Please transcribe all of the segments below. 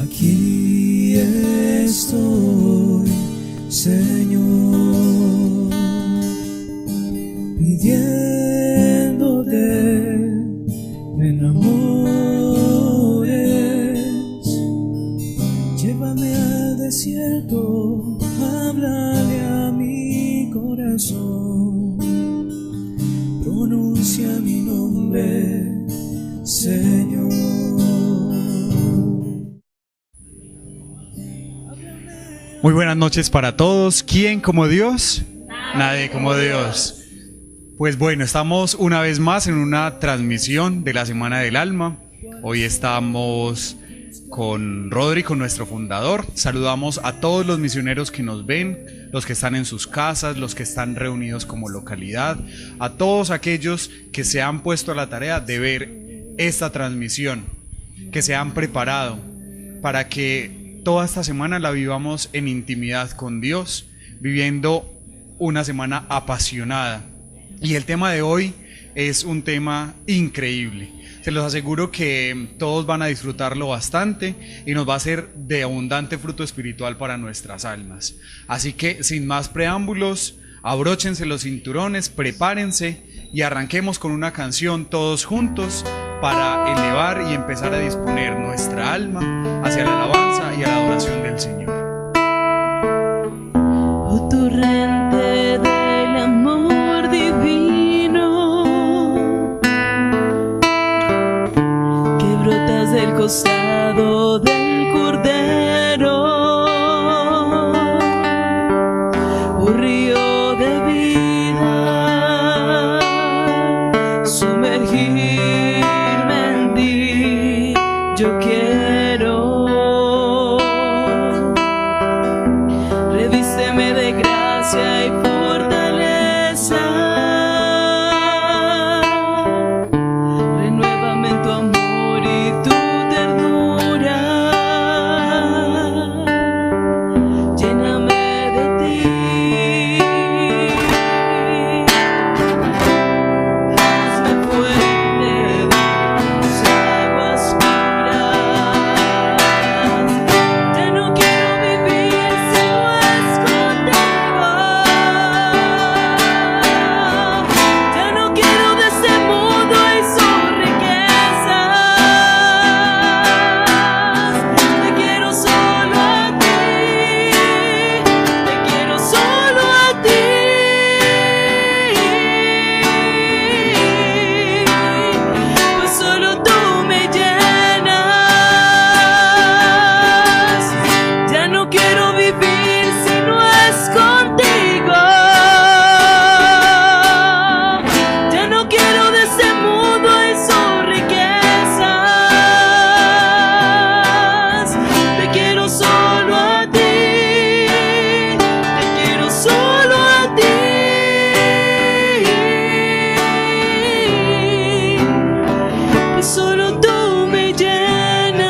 Aquí estoy, Señor, pidiéndote me enamores. Llévame al desierto, háblale a mi corazón, pronuncia mi nombre, Señor. Muy buenas noches para todos. ¿Quién como Dios? Nadie como Dios. Pues bueno, estamos una vez más en una transmisión de la Semana del Alma. Hoy estamos con Rodri, con nuestro fundador. Saludamos a todos los misioneros que nos ven, los que están en sus casas, los que están reunidos como localidad, a todos aquellos que se han puesto a la tarea de ver esta transmisión, que se han preparado para que toda esta semana la vivamos en intimidad con Dios, viviendo una semana apasionada. Y el tema de hoy es un tema increíble. Se los aseguro que todos van a disfrutarlo bastante y nos va a ser de abundante fruto espiritual para nuestras almas. Así que sin más preámbulos, abróchense los cinturones, prepárense y arranquemos con una canción todos juntos para elevar y empezar a disponer nuestra alma hacia la alabanza y a la adoración del Señor. Oh torrente del amor divino, que brotas del costado del Cordero, oh río de vida, sumergirme en ti, yo quiero. Revísteme de gracia y fortaleza, renuévame en tu amor y tu ternura, lléname de ti, hazme fuerte de tus aguas puras. Ya no quiero vivir si no es contigo, ya no quiero de este mundo y sus riquezas. Te quiero solo a ti, te quiero solo a ti, pues solo tú me llenas. Ya no quiero vivir si no es contigo, ya no quiero de este mundo y sus riquezas. Te quiero solo a ti, te quiero solo a ti, pues solo tú me llenas.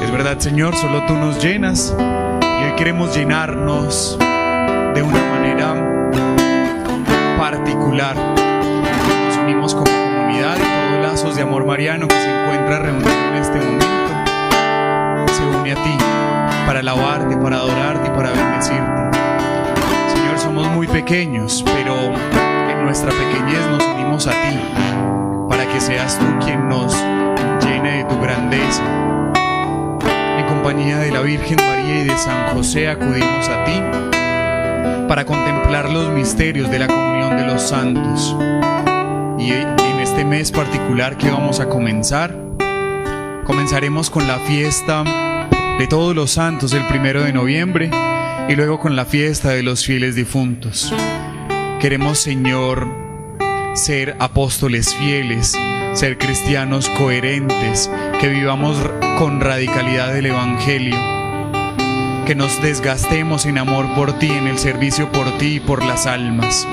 Es verdad, Señor, solo tú nos llenas y hoy queremos llenarnos de una manera particular. Nos unimos como comunidad y todos lazos de amor mariano que se encuentra reunido en este momento se une a ti para alabarte, para adorarte y para bendecirte. Señor, somos muy pequeños, pero en nuestra pequeñez nos unimos a ti para que seas tú quien nos llene de tu grandeza. En compañía de la Virgen María y de San José acudimos a ti para contemplar los misterios de la comunión de los santos. Y en este mes particular que vamos a comenzaremos con la fiesta de todos los santos el 1 de noviembre y luego con la fiesta de los fieles difuntos. Queremos, Señor, ser apóstoles fieles, ser cristianos coherentes, que vivamos con radicalidad el Evangelio, que nos desgastemos en amor por ti, en el servicio por ti y por las almas.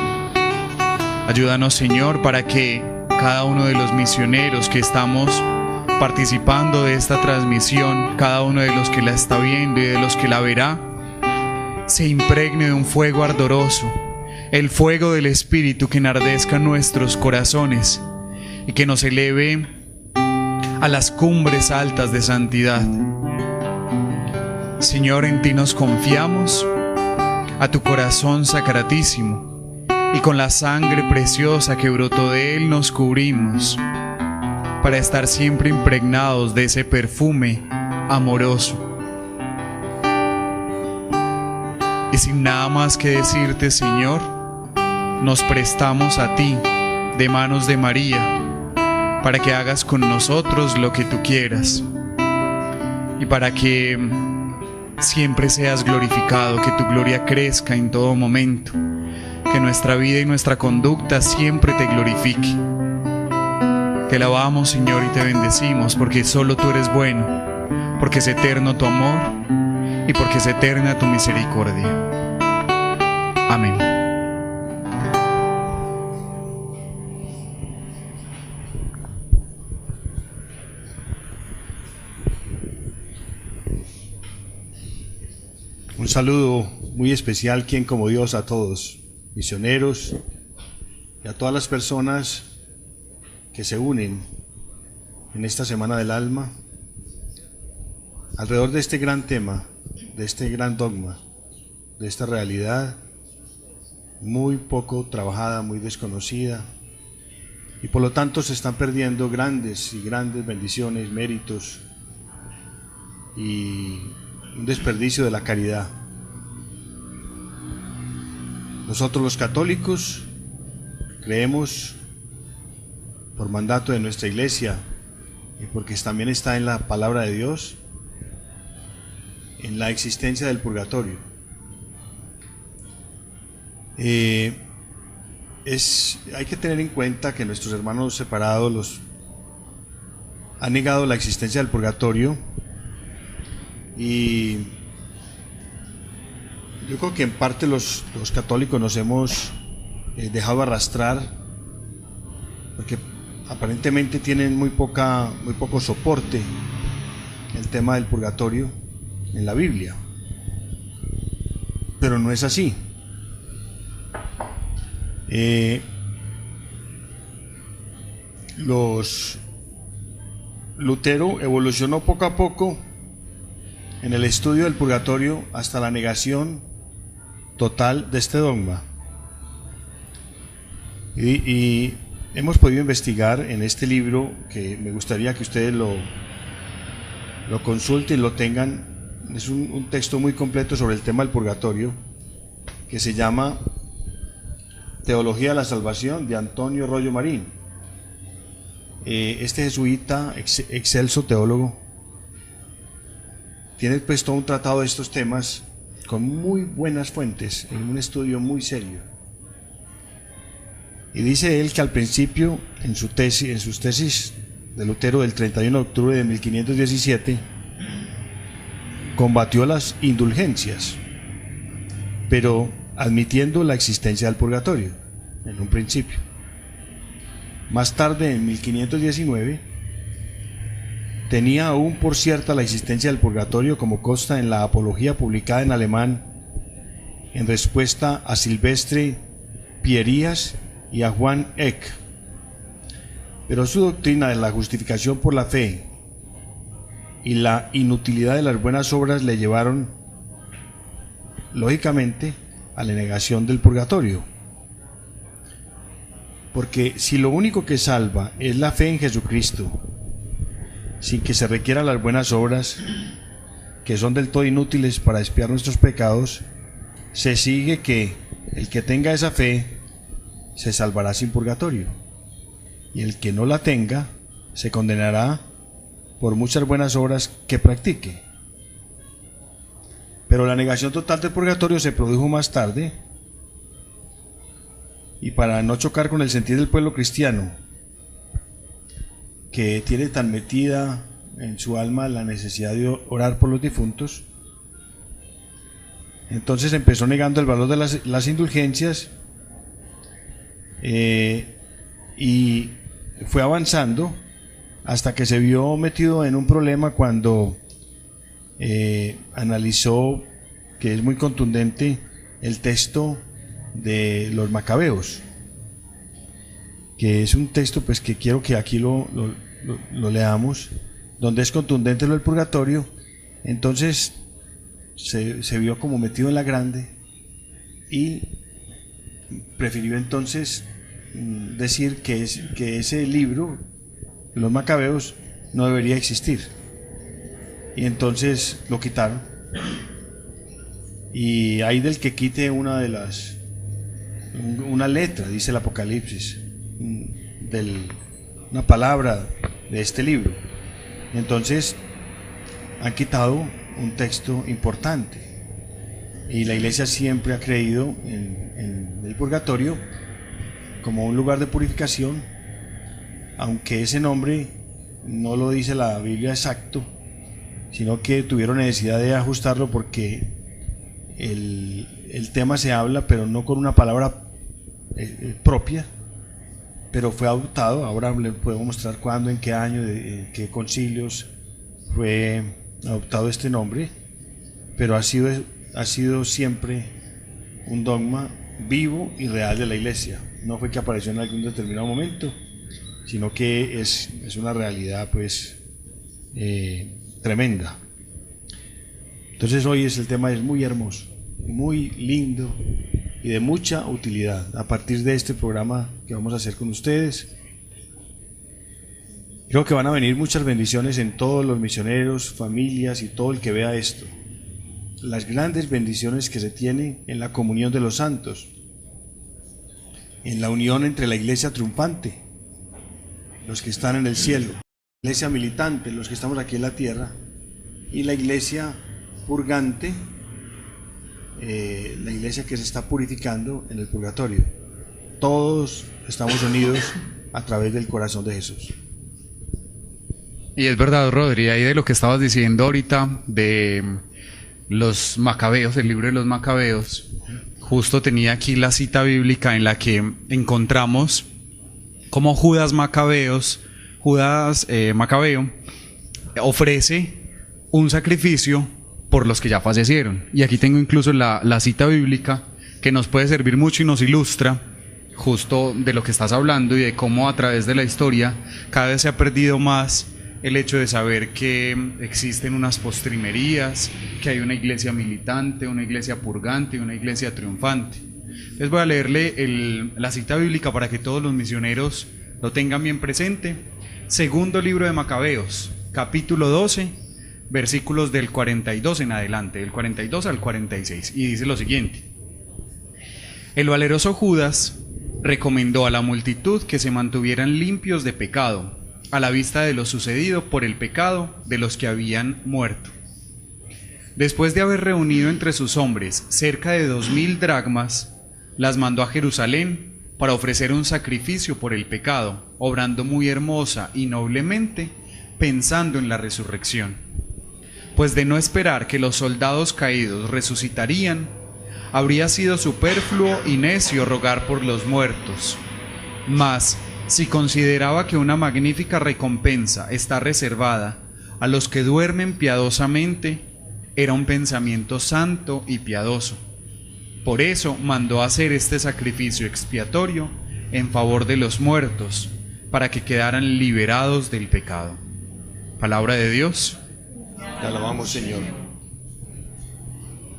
Ayúdanos, Señor, para que cada uno de los misioneros que estamos participando de esta transmisión, cada uno de los que la está viendo y de los que la verá, se impregne de un fuego ardoroso, el fuego del Espíritu que enardezca nuestros corazones, y que nos eleve a las cumbres altas de santidad. Señor, en ti nos confiamos, a tu corazón sacratísimo, y con la sangre preciosa que brotó de él nos cubrimos, para estar siempre impregnados de ese perfume amoroso. Y sin nada más que decirte, Señor, nos prestamos a ti, de manos de María, para que hagas con nosotros lo que tú quieras, y para que siempre seas glorificado, que tu gloria crezca en todo momento, que nuestra vida y nuestra conducta siempre te glorifique. Te alabamos, Señor, y te bendecimos, porque solo tú eres bueno, porque es eterno tu amor y porque es eterna tu misericordia. Amén. Un saludo muy especial, quien como Dios, a todos, misioneros y a todas las personas que se unen en esta Semana del Alma alrededor de este gran tema, de este gran dogma, de esta realidad muy poco trabajada, muy desconocida, y por lo tanto se están perdiendo grandes y grandes bendiciones, méritos y un desperdicio de la caridad. Nosotros los católicos creemos, por mandato de nuestra Iglesia y porque también está en la palabra de Dios, en la existencia del purgatorio. Hay que tener en cuenta que nuestros hermanos separados han negado la existencia del purgatorio, y yo creo que en parte los católicos nos hemos dejado arrastrar, porque aparentemente tienen muy poco soporte el tema del purgatorio en la Biblia, pero no es así. Lutero evolucionó poco a poco en el estudio del purgatorio hasta la negación total de este dogma, y hemos podido investigar en este libro, que me gustaría que ustedes lo consulten, lo tengan. Es un texto muy completo sobre el tema del purgatorio, que se llama Teología de la Salvación, de Antonio Rollo Marín. Este jesuita, excelso teólogo, tiene pues todo un tratado de estos temas con muy buenas fuentes, en un estudio muy serio. Y dice él que al principio, en sus tesis de Lutero del 31 de octubre de 1517, combatió las indulgencias, pero admitiendo la existencia del purgatorio en un principio. Más tarde, en 1519, tenía aún por cierta la existencia del purgatorio, como consta en la apología publicada en alemán en respuesta a Silvestre Pierías y a Juan Eck. Pero su doctrina de la justificación por la fe y la inutilidad de las buenas obras le llevaron, lógicamente, a la negación del purgatorio. Porque si lo único que salva es la fe en Jesucristo, sin que se requieran las buenas obras, que son del todo inútiles para expiar nuestros pecados, se sigue que el que tenga esa fe se salvará sin purgatorio, y el que no la tenga se condenará por muchas buenas obras que practique. Pero la negación total del purgatorio se produjo más tarde, y para no chocar con el sentir del pueblo cristiano, que tiene tan metida en su alma la necesidad de orar por los difuntos, entonces empezó negando el valor de las indulgencias, y fue avanzando hasta que se vio metido en un problema cuando analizó, que es muy contundente, el texto de los Macabeos. que es un texto pues que quiero que aquí lo leamos, donde es contundente lo del purgatorio. Entonces se vio como metido en la grande y prefirió entonces decir que ese libro, los Macabeos, no debería existir, y entonces lo quitaron. Y hay del que quite una letra, dice el Apocalipsis, una palabra de este libro. Entonces han quitado un texto importante, y la Iglesia siempre ha creído en el purgatorio como un lugar de purificación, aunque ese nombre no lo dice la Biblia exacto, sino que tuvieron necesidad de ajustarlo porque el tema se habla, pero no con una palabra propia, pero fue adoptado. Ahora le podemos mostrar cuándo, en qué año, en qué concilios fue adoptado este nombre, pero ha sido siempre un dogma vivo y real de la Iglesia. No fue que apareció en algún determinado momento, sino que es una realidad pues tremenda. Entonces hoy el tema es muy hermoso, muy lindo y de mucha utilidad a partir de este programa que vamos a hacer con ustedes. Creo que van a venir muchas bendiciones en todos los misioneros, familias y todo el que vea esto. Las grandes bendiciones que se tienen en la comunión de los santos, en la unión entre la iglesia triunfante, los que están en el cielo, la iglesia militante, los que estamos aquí en la tierra, y la iglesia purgante, la iglesia que se está purificando en el purgatorio. Todos estamos unidos a través del corazón de Jesús. Y es verdad, Rodri, ahí de lo que estabas diciendo ahorita de los Macabeos, el libro de los Macabeos, justo tenía aquí la cita bíblica en la que encontramos cómo Judas Macabeo ofrece un sacrificio por los que ya fallecieron. Y aquí tengo incluso la cita bíblica que nos puede servir mucho y nos ilustra justo de lo que estás hablando y de cómo a través de la historia cada vez se ha perdido más el hecho de saber que existen unas postrimerías, que hay una iglesia militante, una iglesia purgante y una iglesia triunfante. Les voy a leerle la cita bíblica para que todos los misioneros lo tengan bien presente. Segundo libro de Macabeos, capítulo 12, versículos del 42 en adelante, del 42 al 46, y dice lo siguiente: el valeroso Judas recomendó a la multitud que se mantuvieran limpios de pecado, a la vista de lo sucedido por el pecado de los que habían muerto. Después de haber reunido entre sus hombres cerca de 2000 dracmas, las mandó a Jerusalén para ofrecer un sacrificio por el pecado, obrando muy hermosa y noblemente, pensando en la resurrección. Pues de no esperar que los soldados caídos resucitarían, habría sido superfluo y necio rogar por los muertos. Mas, si consideraba que una magnífica recompensa está reservada a los que duermen piadosamente, era un pensamiento santo y piadoso. Por eso mandó hacer este sacrificio expiatorio en favor de los muertos, para que quedaran liberados del pecado. Palabra de Dios. Te alabamos, Señor.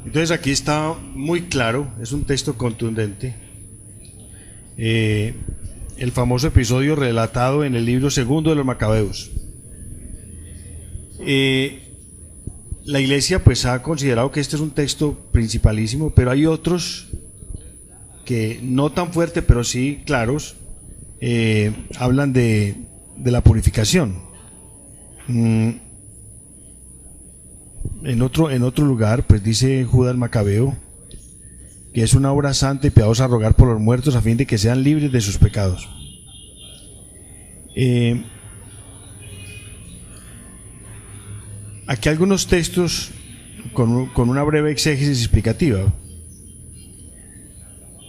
Entonces aquí está muy claro, es un texto contundente. El famoso episodio relatado en el libro segundo de los Macabeos. La Iglesia pues ha considerado que este es un texto principalísimo, pero hay otros que no tan fuerte, pero sí claros, hablan de la purificación. En otro lugar, pues dice Judas Macabeo que es una obra santa y piadosa rogar por los muertos a fin de que sean libres de sus pecados. Aquí algunos textos con una breve exégesis explicativa.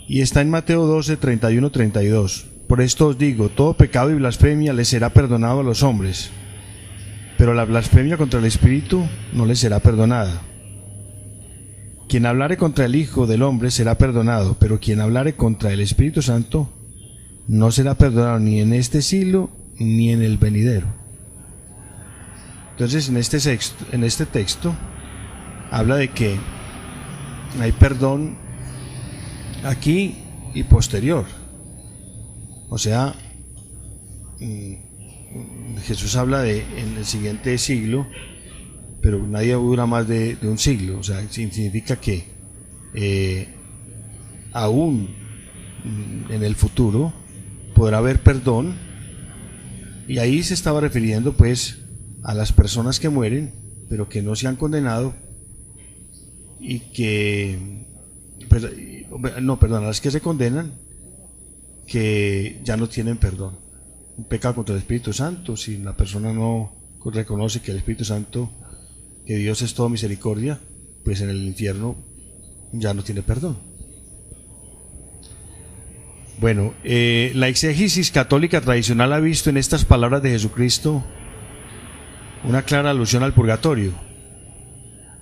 Y está en Mateo 12, 31, 32. Por esto os digo, todo pecado y blasfemia les será perdonado a los hombres, pero la blasfemia contra el Espíritu no les será perdonada. Quien hablare contra el Hijo del Hombre será perdonado, pero quien hablare contra el Espíritu Santo no será perdonado ni en este siglo ni en el venidero. Entonces en este texto habla de que hay perdón aquí y posterior. O sea, Jesús habla de en el siguiente siglo, pero nadie dura más de un siglo. O sea, significa que aún en el futuro podrá haber perdón, y ahí se estaba refiriendo pues a las personas que mueren pero que no se han condenado y que a las que se condenan, que ya no tienen perdón. Un pecado contra el Espíritu Santo, si la persona no reconoce que el Espíritu Santo, que Dios es toda misericordia, pues en el infierno ya no tiene perdón. Bueno, la exégesis católica tradicional ha visto en estas palabras de Jesucristo una clara alusión al purgatorio,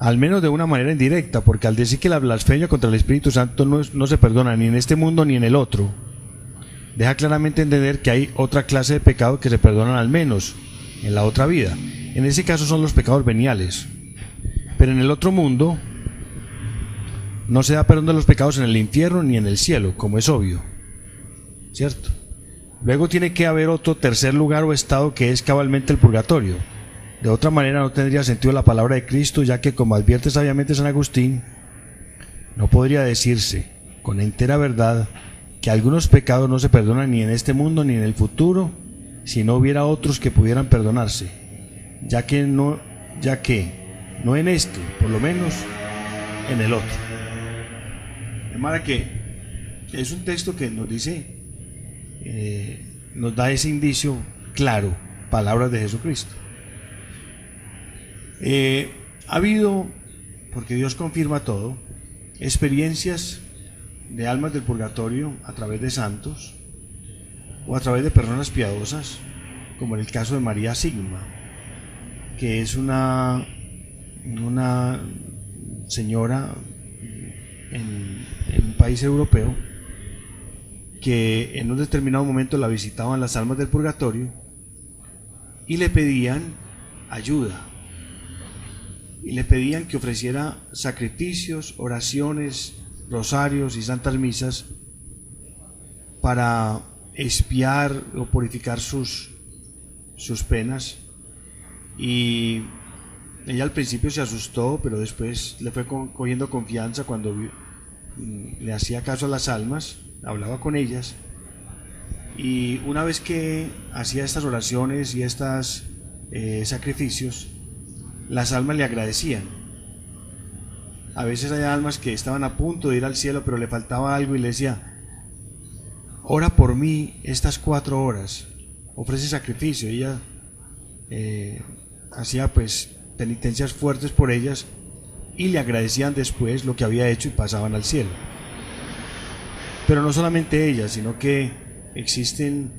al menos de una manera indirecta, porque al decir que la blasfemia contra el Espíritu Santo no se perdona ni en este mundo ni en el otro, deja claramente entender que hay otra clase de pecados que se perdonan al menos en la otra vida. En ese caso son los pecados veniales, pero en el otro mundo no se da perdón de los pecados en el infierno ni en el cielo, como es obvio, ¿cierto? Luego tiene que haber otro tercer lugar o estado, que es cabalmente el purgatorio. De otra manera no tendría sentido la palabra de Cristo, ya que, como advierte sabiamente San Agustín, no podría decirse con entera verdad que algunos pecados no se perdonan ni en este mundo ni en el futuro, si no hubiera otros que pudieran perdonarse, ya que no en este, por lo menos en el otro. De manera que es un texto que nos dice, nos da ese indicio claro, palabras de Jesucristo. Ha habido, porque Dios confirma todo, experiencias de almas del purgatorio a través de santos o a través de personas piadosas, como en el caso de María Sigma, que es una señora en un país europeo, que en un determinado momento la visitaban las almas del purgatorio y le pedían ayuda, y le pedían que ofreciera sacrificios, oraciones, rosarios y santas misas para expiar o purificar sus penas. Y ella al principio se asustó, pero después le fue cogiendo confianza cuando le hacía caso a las almas, hablaba con ellas, y una vez que hacía estas oraciones y estos sacrificios, las almas le agradecían. A veces hay almas que estaban a punto de ir al cielo, pero le faltaba algo y le decía: ora por mí estas 4 horas, ofrece sacrificio. Y ella hacía pues penitencias fuertes por ellas y le agradecían después lo que había hecho y pasaban al cielo. Pero no solamente ellas, sino que existen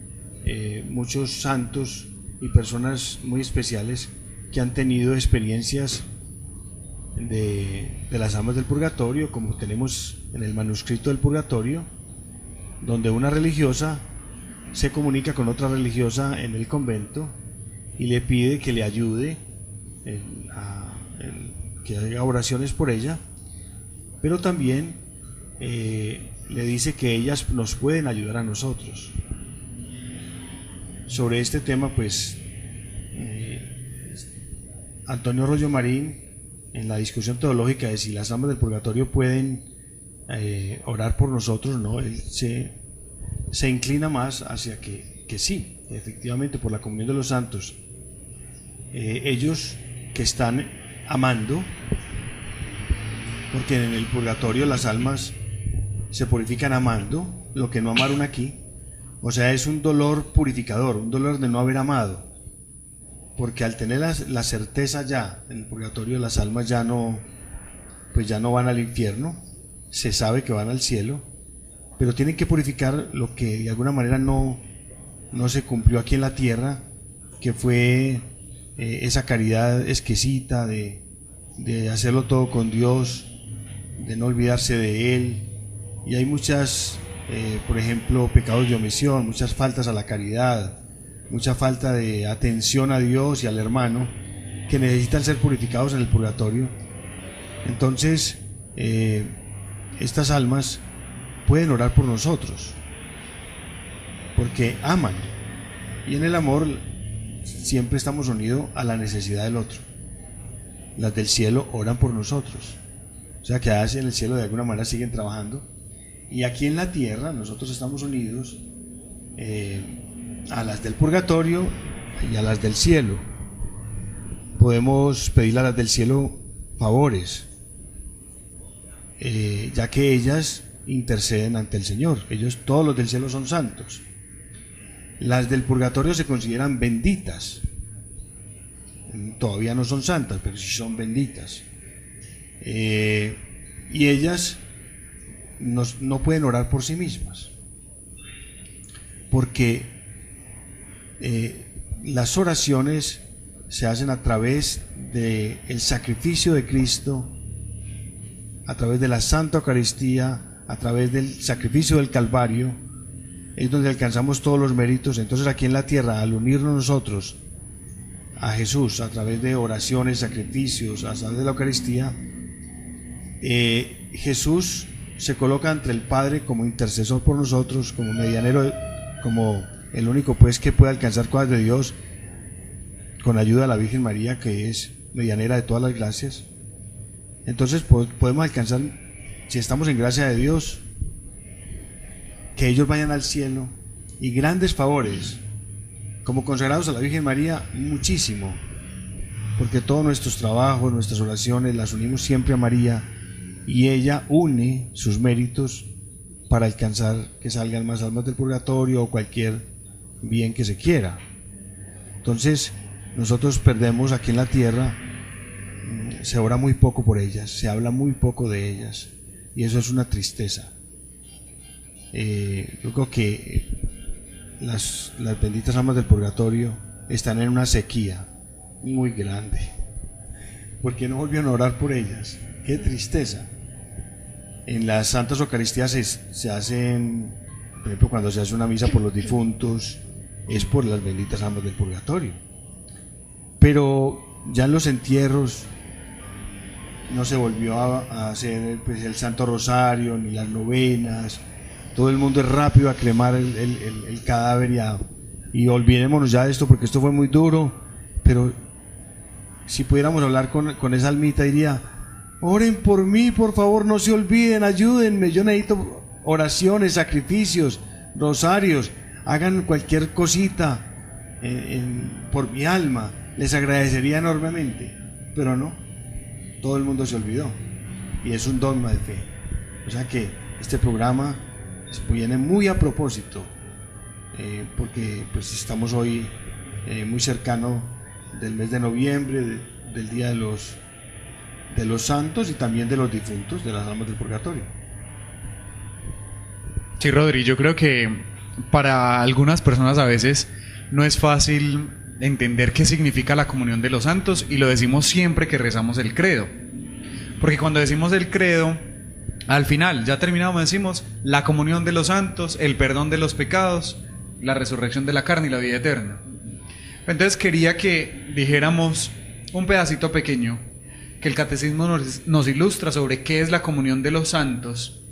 muchos santos y personas muy especiales que han tenido experiencias de las almas del purgatorio, como tenemos en el manuscrito del purgatorio, donde una religiosa se comunica con otra religiosa en el convento y le pide que le ayude, que haga oraciones por ella, pero también le dice que ellas nos pueden ayudar a nosotros. Sobre este tema, pues Antonio Rollo Marín, en la discusión teológica de si las almas del purgatorio pueden orar por nosotros, no, él se inclina más hacia que sí, efectivamente, por la comunión de los santos, ellos que están amando, porque en el purgatorio las almas se purifican amando, lo que no amaron aquí, o sea, es un dolor purificador, un dolor de no haber amado, porque al tener la certeza ya en el purgatorio, las almas ya no van al infierno, se sabe que van al cielo, pero tienen que purificar lo que de alguna manera no se cumplió aquí en la tierra, que fue esa caridad exquisita de hacerlo todo con Dios, de no olvidarse de Él. Y hay muchas por ejemplo, pecados de omisión, muchas faltas a la caridad, mucha falta de atención a Dios y al hermano, que necesitan ser purificados en el purgatorio. Entonces, estas almas pueden orar por nosotros, porque aman, y en el amor siempre estamos unidos a la necesidad del otro. Las del cielo oran por nosotros, o sea que allá en el cielo de alguna manera siguen trabajando, y aquí en la tierra nosotros estamos unidos a las del purgatorio y a las del cielo. Podemos pedirle a las del cielo favores, ya que ellas interceden ante el Señor. Ellos, todos los del cielo, son santos. Las del purgatorio se consideran benditas, todavía no son santas, pero sí son benditas, y ellas no pueden orar por sí mismas, porque las oraciones se hacen a través del sacrificio de Cristo, a través de la Santa Eucaristía, a través del sacrificio del Calvario, es donde alcanzamos todos los méritos. Entonces aquí en la tierra, al unirnos nosotros a Jesús a través de oraciones, sacrificios, a través de la Eucaristía, Jesús se coloca ante el Padre como intercesor por nosotros, como medianero, como el único pues que puede alcanzar cosas de Dios, con ayuda de la Virgen María, que es medianera de todas las gracias. Entonces podemos alcanzar, si estamos en gracia de Dios, que ellos vayan al cielo, y grandes favores como consagrados a la Virgen María, muchísimo, porque todos nuestros trabajos, nuestras oraciones las unimos siempre a María, y ella une sus méritos para alcanzar que salgan más almas del purgatorio o cualquier bien que se quiera. Entonces nosotros perdemos aquí en la tierra, se ora muy poco por ellas, se habla muy poco de ellas, y eso es una tristeza. Yo creo que las benditas almas del purgatorio están en una sequía muy grande, porque no volvieron a orar por ellas. Qué tristeza. En las Santas Eucaristías se hacen, por ejemplo, cuando se hace una misa por los difuntos, es por las benditas almas del purgatorio, pero ya en los entierros no se volvió a hacer pues, el Santo Rosario ni las novenas. Todo el mundo es rápido a cremar el cadáver y olvidémonos ya de esto, porque esto fue muy duro. Pero si pudiéramos hablar con esa almita, diría: oren por mí, por favor, no se olviden, ayúdenme, yo necesito oraciones, sacrificios, rosarios, hagan cualquier cosita por mi alma, les agradecería enormemente. Pero no, todo el mundo se olvidó, y es un dogma de fe. O sea que este programa viene muy a propósito, porque pues estamos hoy muy cercano del mes de noviembre, del Día de los Santos y también de los difuntos, de las almas del purgatorio. Sí, Rodri, yo creo que para algunas personas a veces no es fácil entender qué significa la comunión de los santos, y lo decimos siempre que rezamos el credo, porque cuando decimos el credo, al final, ya terminamos, decimos la comunión de los santos, el perdón de los pecados, la resurrección de la carne y la vida eterna. Entonces quería que dijéramos un pedacito pequeño, que el catecismo nos ilustra sobre qué es la comunión de los santos,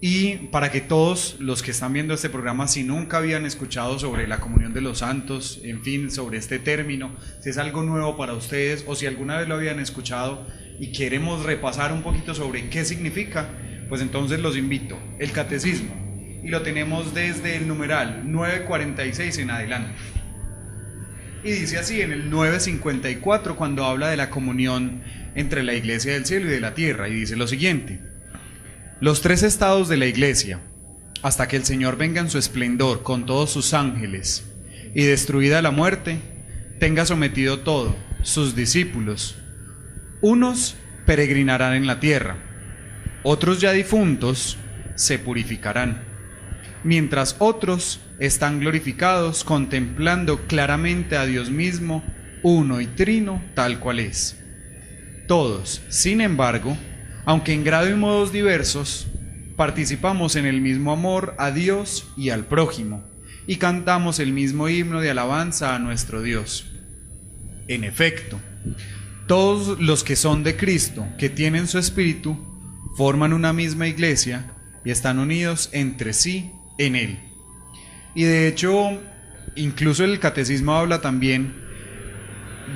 y para que todos los que están viendo este programa, si nunca habían escuchado sobre la comunión de los santos, en fin, sobre este término, si es algo nuevo para ustedes, o si alguna vez lo habían escuchado y queremos repasar un poquito sobre qué significa, pues entonces los invito. El catecismo, y lo tenemos desde el numeral 946 en adelante, y dice así en el 954, cuando habla de la comunión entre la iglesia del cielo y de la tierra, y dice lo siguiente: los tres estados de la iglesia, hasta que el Señor venga en su esplendor con todos sus ángeles, y destruida la muerte, tenga sometido todo, sus discípulos. Unos peregrinarán en la tierra, otros ya difuntos se purificarán, mientras otros están glorificados contemplando claramente a Dios mismo, uno y trino, tal cual es. Todos, sin embargo, aunque en grado y modos diversos, participamos en el mismo amor a Dios y al prójimo, y cantamos el mismo himno de alabanza a nuestro Dios. En efecto, todos los que son de Cristo, que tienen su espíritu, forman una misma iglesia y están unidos entre sí en Él. Y de hecho, incluso el catecismo habla también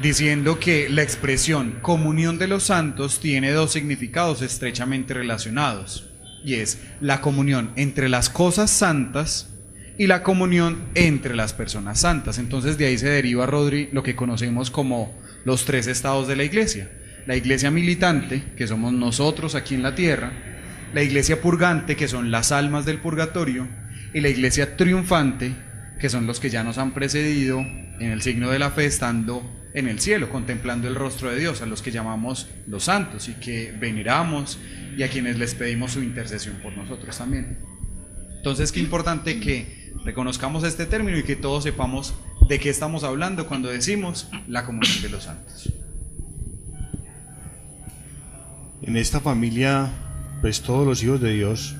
diciendo que la expresión comunión de los santos tiene dos significados estrechamente relacionados, y es la comunión entre las cosas santas y la comunión entre las personas santas. Entonces de ahí se deriva, Rodri, lo que conocemos como los tres estados de la iglesia: la iglesia militante, que somos nosotros aquí en la tierra; la iglesia purgante, que son las almas del purgatorio; y la iglesia triunfante, que son los que ya nos han precedido en el signo de la fe, estando en el cielo, contemplando el rostro de Dios, a los que llamamos los santos y que veneramos y a quienes les pedimos su intercesión por nosotros también. Entonces, qué importante que reconozcamos este término y que todos sepamos de qué estamos hablando cuando decimos la comunión de los santos. En esta familia, pues todos los hijos de Dios,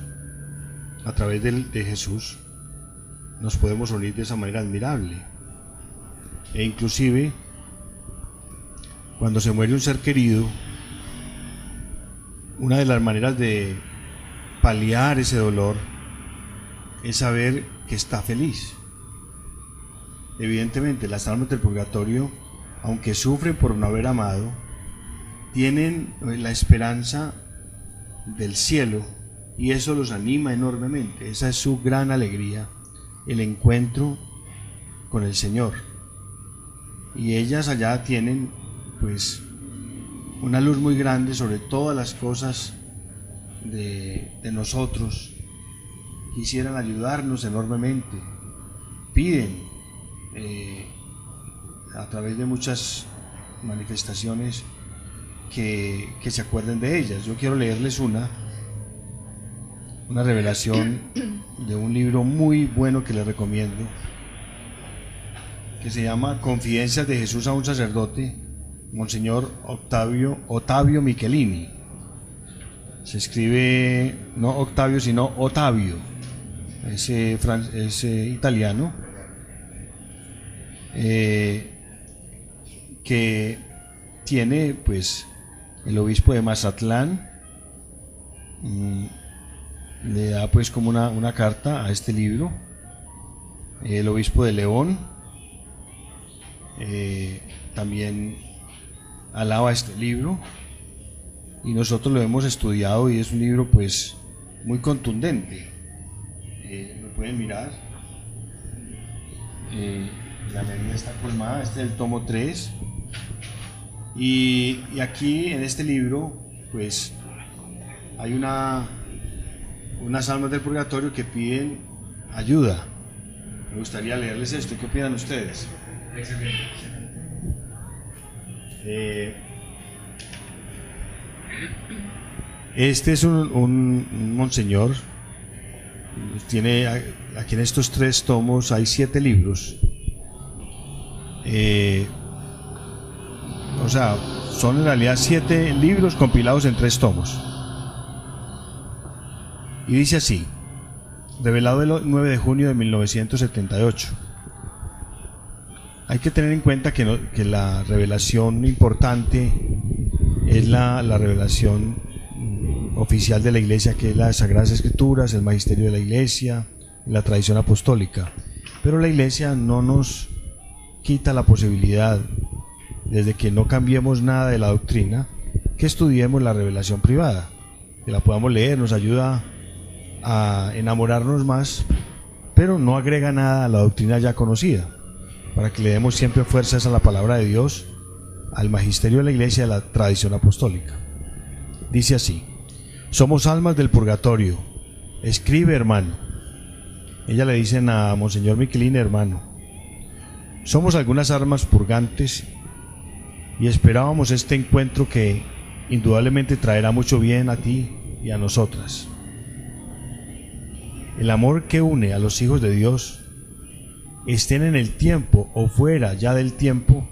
a través de Jesús, nos podemos unir de esa manera admirable. E inclusive, cuando se muere un ser querido, una de las maneras de paliar ese dolor es saber que está feliz. Evidentemente, las almas del purgatorio, aunque sufren por no haber amado, tienen la esperanza del cielo, y eso los anima enormemente. Esa es su gran alegría, el encuentro con el Señor. Y ellas allá tienen pues una luz muy grande sobre todas las cosas de nosotros. Quisieran ayudarnos enormemente, piden a través de muchas manifestaciones que se acuerden de ellas. Yo quiero leerles una revelación de un libro muy bueno que les recomiendo, que se llama Confidencias de Jesús a un sacerdote, Monseñor Ottavio Michelini. Se escribe no Octavio sino Ottavio, es italiano, que tiene pues el obispo de Mazatlán. Le da pues como una carta a este libro. El obispo de León también alaba este libro, y nosotros lo hemos estudiado, y es un libro pues muy contundente. Lo pueden mirar, la medida está colmada. Este es el tomo 3, y aquí en este libro pues hay unas almas del purgatorio que piden ayuda. Me gustaría leerles esto. ¿Qué opinan ustedes? Este es un monseñor. Tiene aquí en estos 3 tomos hay 7 libros. O sea, son en realidad 7 libros compilados en 3 tomos. Y dice así, revelado el 9 de junio de 1978. Hay que tener en cuenta que la revelación importante es la revelación oficial de la Iglesia, que es las Sagradas Escrituras, el magisterio de la Iglesia, la tradición apostólica. Pero la Iglesia no nos quita la posibilidad, desde que no cambiemos nada de la doctrina, que estudiemos la revelación privada, que la podamos leer. Nos ayuda a enamorarnos más, pero no agrega nada a la doctrina ya conocida, para que le demos siempre fuerzas a la palabra de Dios, al magisterio de la Iglesia y a la tradición apostólica. Dice así: somos almas del purgatorio, escribe hermano. Ella le dicen a Monseñor Michelini hermano. Somos algunas almas purgantes y esperábamos este encuentro que indudablemente traerá mucho bien a ti y a nosotras. El amor que une a los hijos de Dios, estén en el tiempo o fuera ya del tiempo,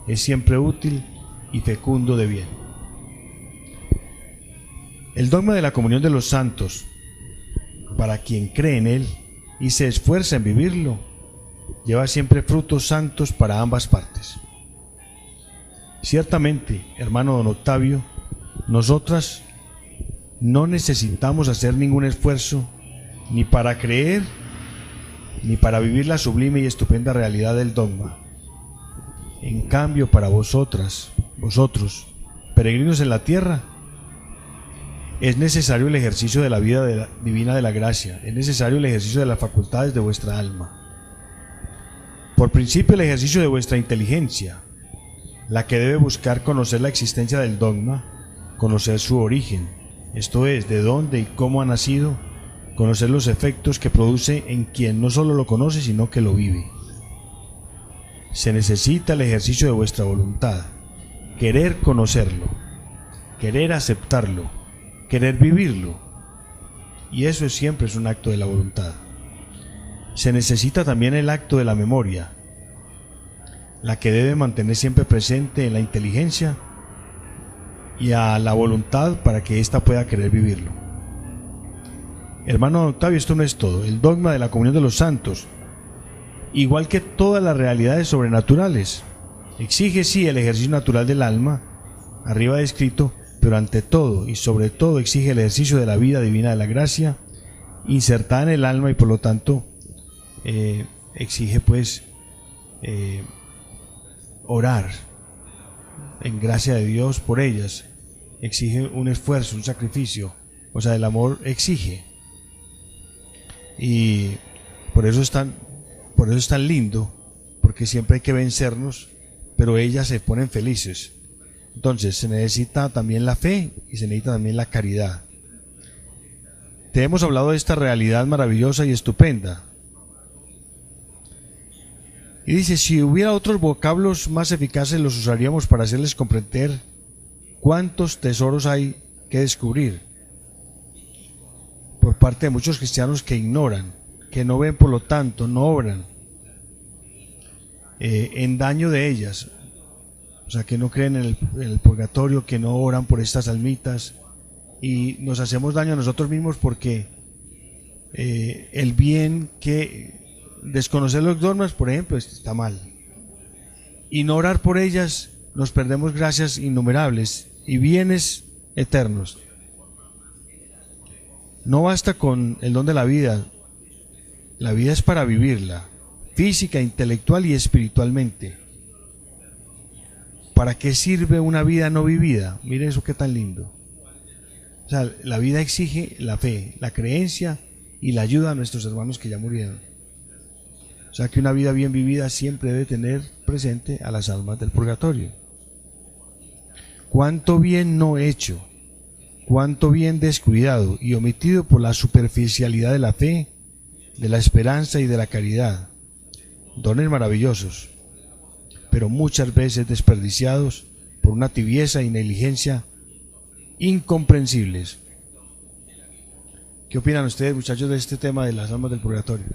es siempre útil y fecundo de bien. El dogma de la comunión de los santos para quien cree en él y se esfuerza en vivirlo, lleva siempre frutos santos para ambas partes. Ciertamente, hermano don Octavio, nosotras no necesitamos hacer ningún esfuerzo ni para creer ni para vivir la sublime y estupenda realidad del dogma. En cambio, para vosotros, peregrinos en la tierra, es necesario el ejercicio de la vida divina de la gracia, es necesario el ejercicio de las facultades de vuestra alma. Por principio, el ejercicio de vuestra inteligencia, la que debe buscar conocer la existencia del dogma, conocer su origen, esto es, de dónde y cómo ha nacido, conocer los efectos que produce en quien no solo lo conoce, sino que lo vive. Se necesita el ejercicio de vuestra voluntad, querer conocerlo, querer aceptarlo, querer vivirlo, y eso siempre es un acto de la voluntad. Se necesita también el acto de la memoria, la que debe mantener siempre presente en la inteligencia y a la voluntad para que ésta pueda querer vivirlo. Hermano Octavio, esto no es todo. El dogma de la comunión de los santos, igual que todas las realidades sobrenaturales, exige sí el ejercicio natural del alma, arriba descrito, pero ante todo y sobre todo exige el ejercicio de la vida divina de la gracia, insertada en el alma y por lo tanto exige pues orar en gracia de Dios por ellas, exige un esfuerzo, un sacrificio, o sea, el amor exige. Y por eso es tan lindo, porque siempre hay que vencernos, pero ellas se ponen felices. Entonces se necesita también la fe y se necesita también la caridad. Te hemos hablado de esta realidad maravillosa y estupenda. Y dice, si hubiera otros vocablos más eficaces los usaríamos para hacerles comprender cuántos tesoros hay que descubrir por parte de muchos cristianos que ignoran, que no ven, por lo tanto no obran en daño de ellas, o sea, que no creen en el purgatorio, que no oran por estas almitas, y nos hacemos daño a nosotros mismos porque el bien que desconocer los dogmas, por ejemplo, está mal, y no orar por ellas nos perdemos gracias innumerables y bienes eternos. No basta con el don de la vida es para vivirla, física, intelectual y espiritualmente. ¿Para qué sirve una vida no vivida? Mire eso, qué tan lindo. O sea, la vida exige la fe, la creencia y la ayuda a nuestros hermanos que ya murieron. O sea que una vida bien vivida siempre debe tener presente a las almas del purgatorio. Cuánto bien no hecho, cuánto bien descuidado y omitido por la superficialidad de la fe, de la esperanza y de la caridad. Dones maravillosos, pero muchas veces desperdiciados por una tibieza y negligencia incomprensibles. ¿Qué opinan ustedes, muchachos, de este tema de las almas del purgatorio?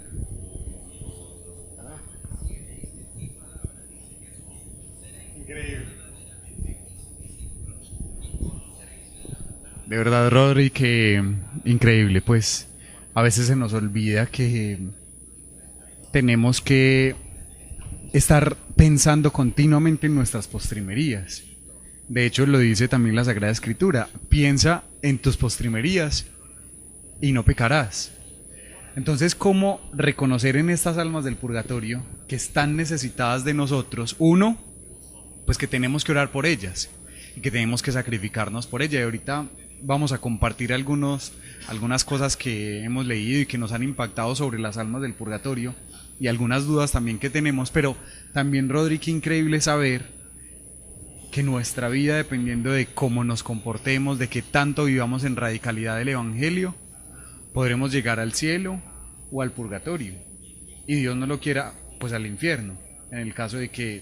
De verdad, Rodri, que increíble, pues a veces se nos olvida que tenemos que estar pensando continuamente en nuestras postrimerías. De hecho, lo dice también la Sagrada Escritura: piensa en tus postrimerías y no pecarás. Entonces, ¿cómo reconocer en estas almas del purgatorio que están necesitadas de nosotros? Uno, pues que tenemos que orar por ellas y que tenemos que sacrificarnos por ellas. Y ahorita vamos a compartir algunas cosas que hemos leído y que nos han impactado sobre las almas del purgatorio y algunas dudas también que tenemos, pero también, Rodri, qué increíble saber que nuestra vida, dependiendo de cómo nos comportemos, de qué tanto vivamos en radicalidad del Evangelio, podremos llegar al cielo o al purgatorio, y Dios no lo quiera, pues al infierno, en el caso de que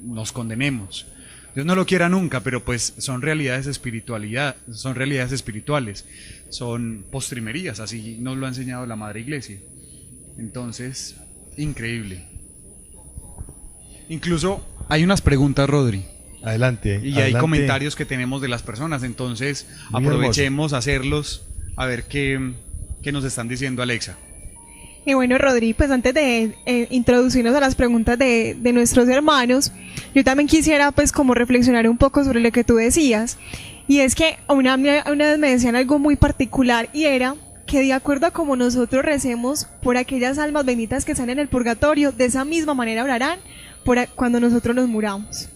nos condenemos. Dios no lo quiera nunca, pero pues son realidades espirituales, son postrimerías, así nos lo ha enseñado la Madre Iglesia. Entonces, increíble. Incluso hay unas preguntas, Rodri. Adelante. Y hay comentarios que tenemos de las personas, entonces muy aprovechemos a hacerlos, a ver qué que nos están diciendo Alexa. Y bueno, Rodri, pues antes de introducirnos a las preguntas de nuestros hermanos, yo también quisiera pues como reflexionar un poco sobre lo que tú decías. Y es que una vez me decían algo muy particular, y era que de acuerdo a como nosotros recemos por aquellas almas benditas que están en el purgatorio, de esa misma manera orarán cuando nosotros nos muramos.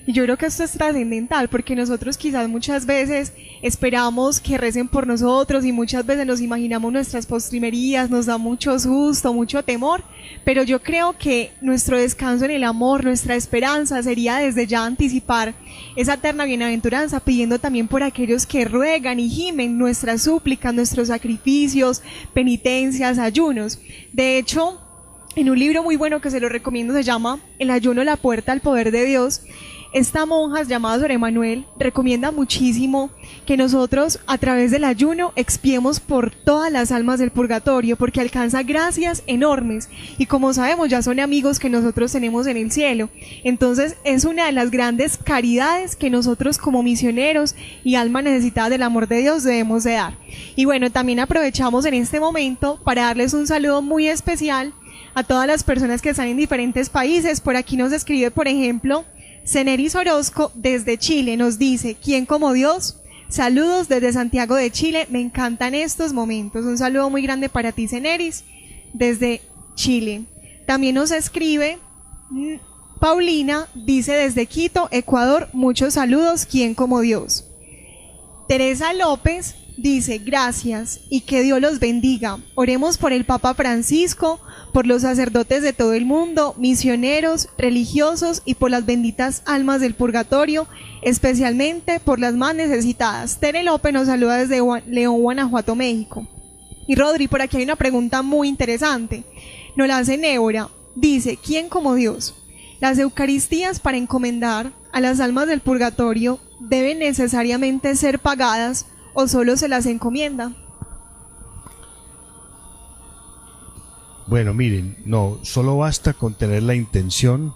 Y yo creo que esto es trascendental, porque nosotros quizás muchas veces esperamos que recen por nosotros y muchas veces nos imaginamos nuestras postrimerías, nos da mucho susto, mucho temor, pero yo creo que nuestro descanso en el amor, nuestra esperanza sería desde ya anticipar esa eterna bienaventuranza, pidiendo también por aquellos que ruegan y gimen nuestras súplicas, nuestros sacrificios, penitencias, ayunos. De hecho, en un libro muy bueno que se lo recomiendo, se llama El ayuno, la puerta al poder de Dios, esta monja llamada Sor Emanuel recomienda muchísimo que nosotros a través del ayuno expiemos por todas las almas del purgatorio, porque alcanza gracias enormes y como sabemos ya son amigos que nosotros tenemos en el cielo. Entonces es una de las grandes caridades que nosotros como misioneros y almas necesitadas del amor de Dios debemos de dar. Y bueno, también aprovechamos en este momento para darles un saludo muy especial a todas las personas que están en diferentes países. Por aquí nos escribe, por ejemplo, Ceneris Orozco desde Chile, nos dice: ¿quién como Dios? Saludos desde Santiago de Chile, me encantan estos momentos. Un saludo muy grande para ti, Ceneris, desde Chile. También nos escribe Paulina, dice desde Quito, Ecuador, muchos saludos, ¿quién como Dios? Teresa López dice: gracias y que Dios los bendiga. Oremos por el Papa Francisco, por los sacerdotes de todo el mundo, misioneros, religiosos y por las benditas almas del purgatorio, especialmente por las más necesitadas. Tere López nos saluda desde León, Guanajuato, México. Y Rodri, por aquí hay una pregunta muy interesante. Nos la hace Nébora. Dice: ¿quién como Dios? ¿Las Eucaristías para encomendar a las almas del purgatorio deben necesariamente ser pagadas o solo se las encomienda? Bueno, miren, no, solo basta con tener la intención,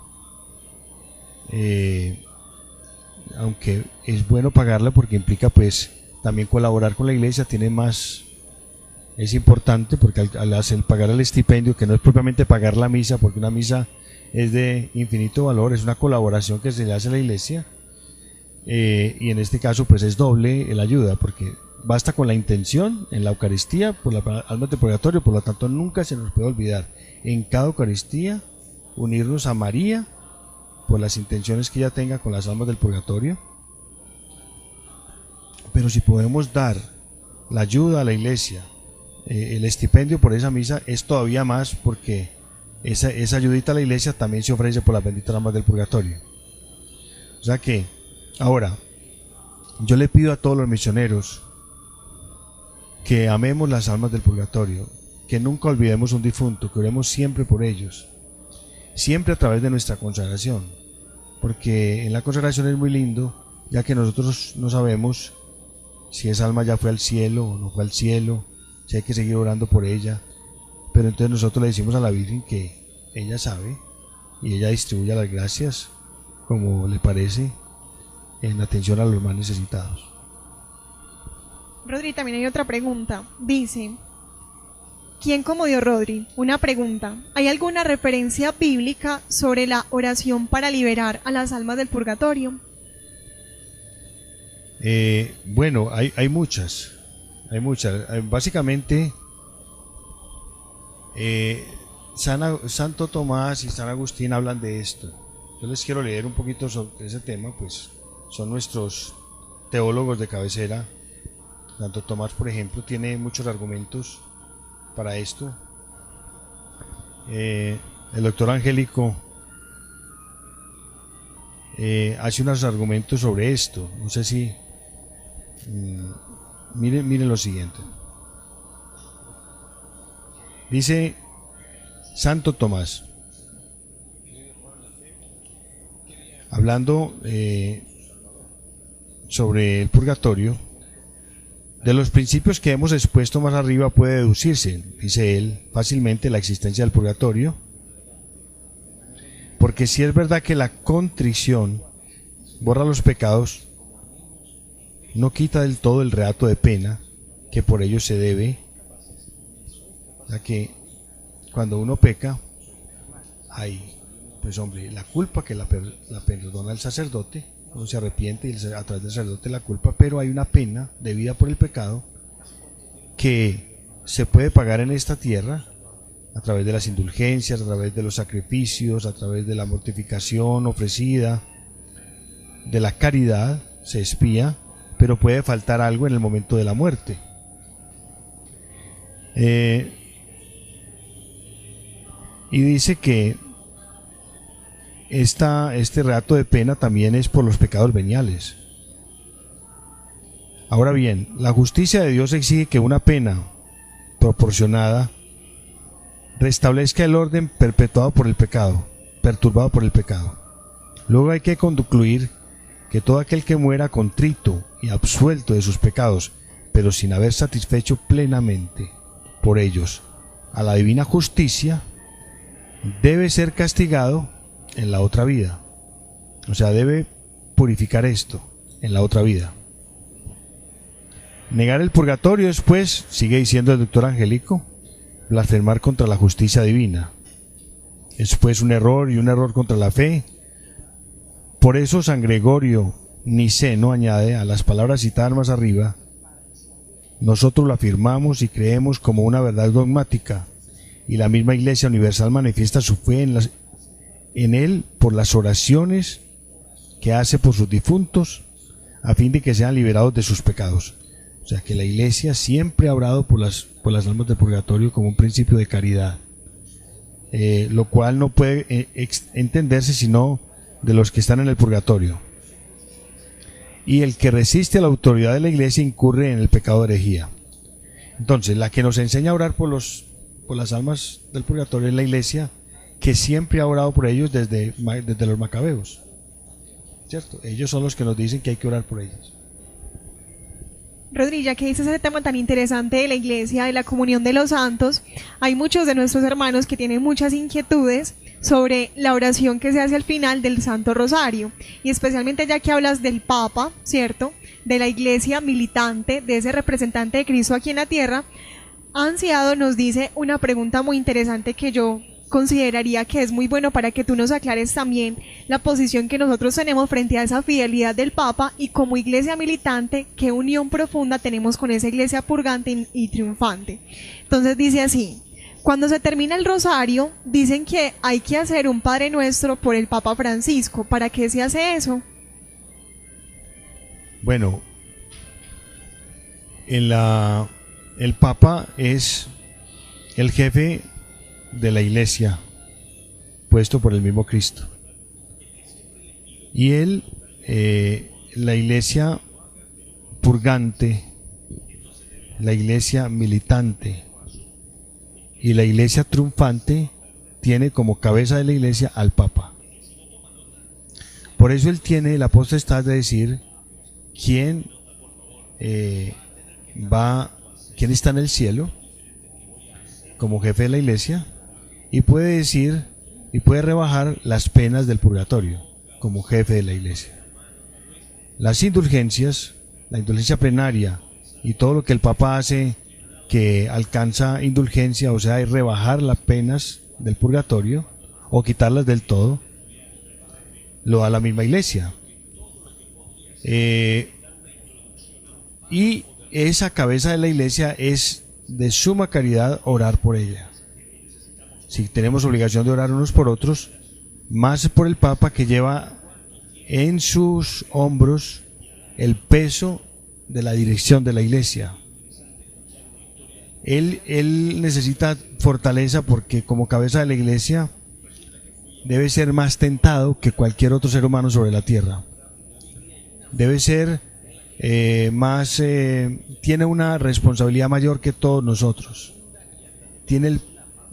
aunque es bueno pagarla porque implica pues también colaborar con la iglesia, tiene más, es importante porque al hacer pagar el estipendio, que no es propiamente pagar la misa, porque una misa es de infinito valor, es una colaboración que se le hace a la iglesia, y en este caso pues es doble la ayuda, porque basta con la intención en la Eucaristía por las almas del purgatorio. Por lo tanto nunca se nos puede olvidar en cada Eucaristía unirnos a María por las intenciones que ella tenga con las almas del purgatorio. Pero si podemos dar la ayuda a la iglesia, el estipendio por esa misa, es todavía más, porque esa ayudita a la iglesia también se ofrece por las benditas almas del purgatorio. O sea que ahora yo le pido a todos los misioneros que amemos las almas del purgatorio, que nunca olvidemos un difunto, que oremos siempre por ellos, siempre a través de nuestra consagración, porque en la consagración es muy lindo, ya que nosotros no sabemos si esa alma ya fue al cielo o no fue al cielo, si hay que seguir orando por ella, pero entonces nosotros le decimos a la Virgen que ella sabe y ella distribuye las gracias como le parece en atención a los más necesitados. Rodri, también hay otra pregunta. Dice: ¿quién como Dios, Rodri? Una pregunta. ¿Hay alguna referencia bíblica sobre la oración para liberar a las almas del purgatorio? Bueno, hay muchas. Básicamente, Santo Tomás y San Agustín hablan de esto. Yo les quiero leer un poquito sobre ese tema, pues son nuestros teólogos de cabecera. Santo Tomás, por ejemplo, tiene muchos argumentos para esto. El doctor Angélico hace unos argumentos sobre esto. No sé si... miren lo siguiente. Dice Santo Tomás, hablando sobre el purgatorio: de los principios que hemos expuesto más arriba puede deducirse, dice él, fácilmente la existencia del purgatorio, porque si es verdad que la contrición borra los pecados, no quita del todo el reato de pena que por ello se debe Ya que cuando uno peca, hay, pues hombre, la culpa que la perdona el sacerdote, uno se arrepiente y a través del sacerdote la culpa, pero hay una pena debida por el pecado que se puede pagar en esta tierra a través de las indulgencias, a través de los sacrificios, a través de la mortificación ofrecida, de la caridad, se expía, pero puede faltar algo en el momento de la muerte. Y dice que este relato de pena también es por los pecados veniales. Ahora bien, la justicia de Dios exige que una pena proporcionada restablezca el orden perpetuado por el pecado, perturbado por el pecado. Luego hay que concluir que todo aquel que muera contrito y absuelto de sus pecados, pero sin haber satisfecho plenamente por ellos a la divina justicia, debe ser castigado en la otra vida. O sea, debe purificar esto en la otra vida. Negar el purgatorio es, pues, sigue diciendo el doctor Angélico, blasfemar contra la justicia divina. Es pues un error y un error contra la fe. Por eso San Gregorio Niceno añade a las palabras citadas más arriba: nosotros lo afirmamos y creemos como una verdad dogmática, y la misma Iglesia Universal manifiesta su fe en él por las oraciones que hace por sus difuntos, a fin de que sean liberados de sus pecados. O sea que la Iglesia siempre ha orado por las almas del purgatorio como un principio de caridad, lo cual no puede entenderse sino de los que están en el purgatorio. Y el que resiste a la autoridad de la Iglesia incurre en el pecado de herejía. Entonces, la que nos enseña a orar por las almas del purgatorio es la Iglesia, que siempre ha orado por ellos desde los macabeos, ¿cierto? Ellos son los que nos dicen que hay que orar por ellos. Rodri, ya que dices ese tema tan interesante de la iglesia, de la comunión de los santos, hay muchos de nuestros hermanos que tienen muchas inquietudes sobre la oración que se hace al final del Santo Rosario, y especialmente ya que hablas del Papa, ¿cierto?, de la iglesia militante, de ese representante de Cristo aquí en la tierra. Ansiado nos dice una pregunta muy interesante que yo consideraría que es muy bueno para que tú nos aclares también la posición que nosotros tenemos frente a esa fidelidad del Papa, y como iglesia militante, qué unión profunda tenemos con esa iglesia purgante y triunfante. Entonces dice así: cuando se termina el rosario, dicen que hay que hacer un Padre Nuestro por el Papa Francisco. ¿Para qué se hace eso? Bueno, el Papa es el jefe de la Iglesia, puesto por el mismo Cristo. Y él, la Iglesia purgante, la Iglesia militante y la Iglesia triunfante tiene como cabeza de la Iglesia al Papa. Por eso él tiene la potestad de decir quién está en el cielo como jefe de la Iglesia, y puede decir y puede rebajar las penas del purgatorio como jefe de la Iglesia. Las indulgencias, la indulgencia plenaria y todo lo que el Papa hace que alcanza indulgencia, o sea, es rebajar las penas del purgatorio o quitarlas del todo, lo da la misma Iglesia. Y esa cabeza de la Iglesia es de suma caridad orar por ella. Si tenemos obligación de orar unos por otros, más por el Papa, que lleva en sus hombros el peso de la dirección de la Iglesia. Él necesita fortaleza porque como cabeza de la Iglesia debe ser más tentado que cualquier otro ser humano sobre la tierra. Debe ser tiene una responsabilidad mayor que todos nosotros. Tiene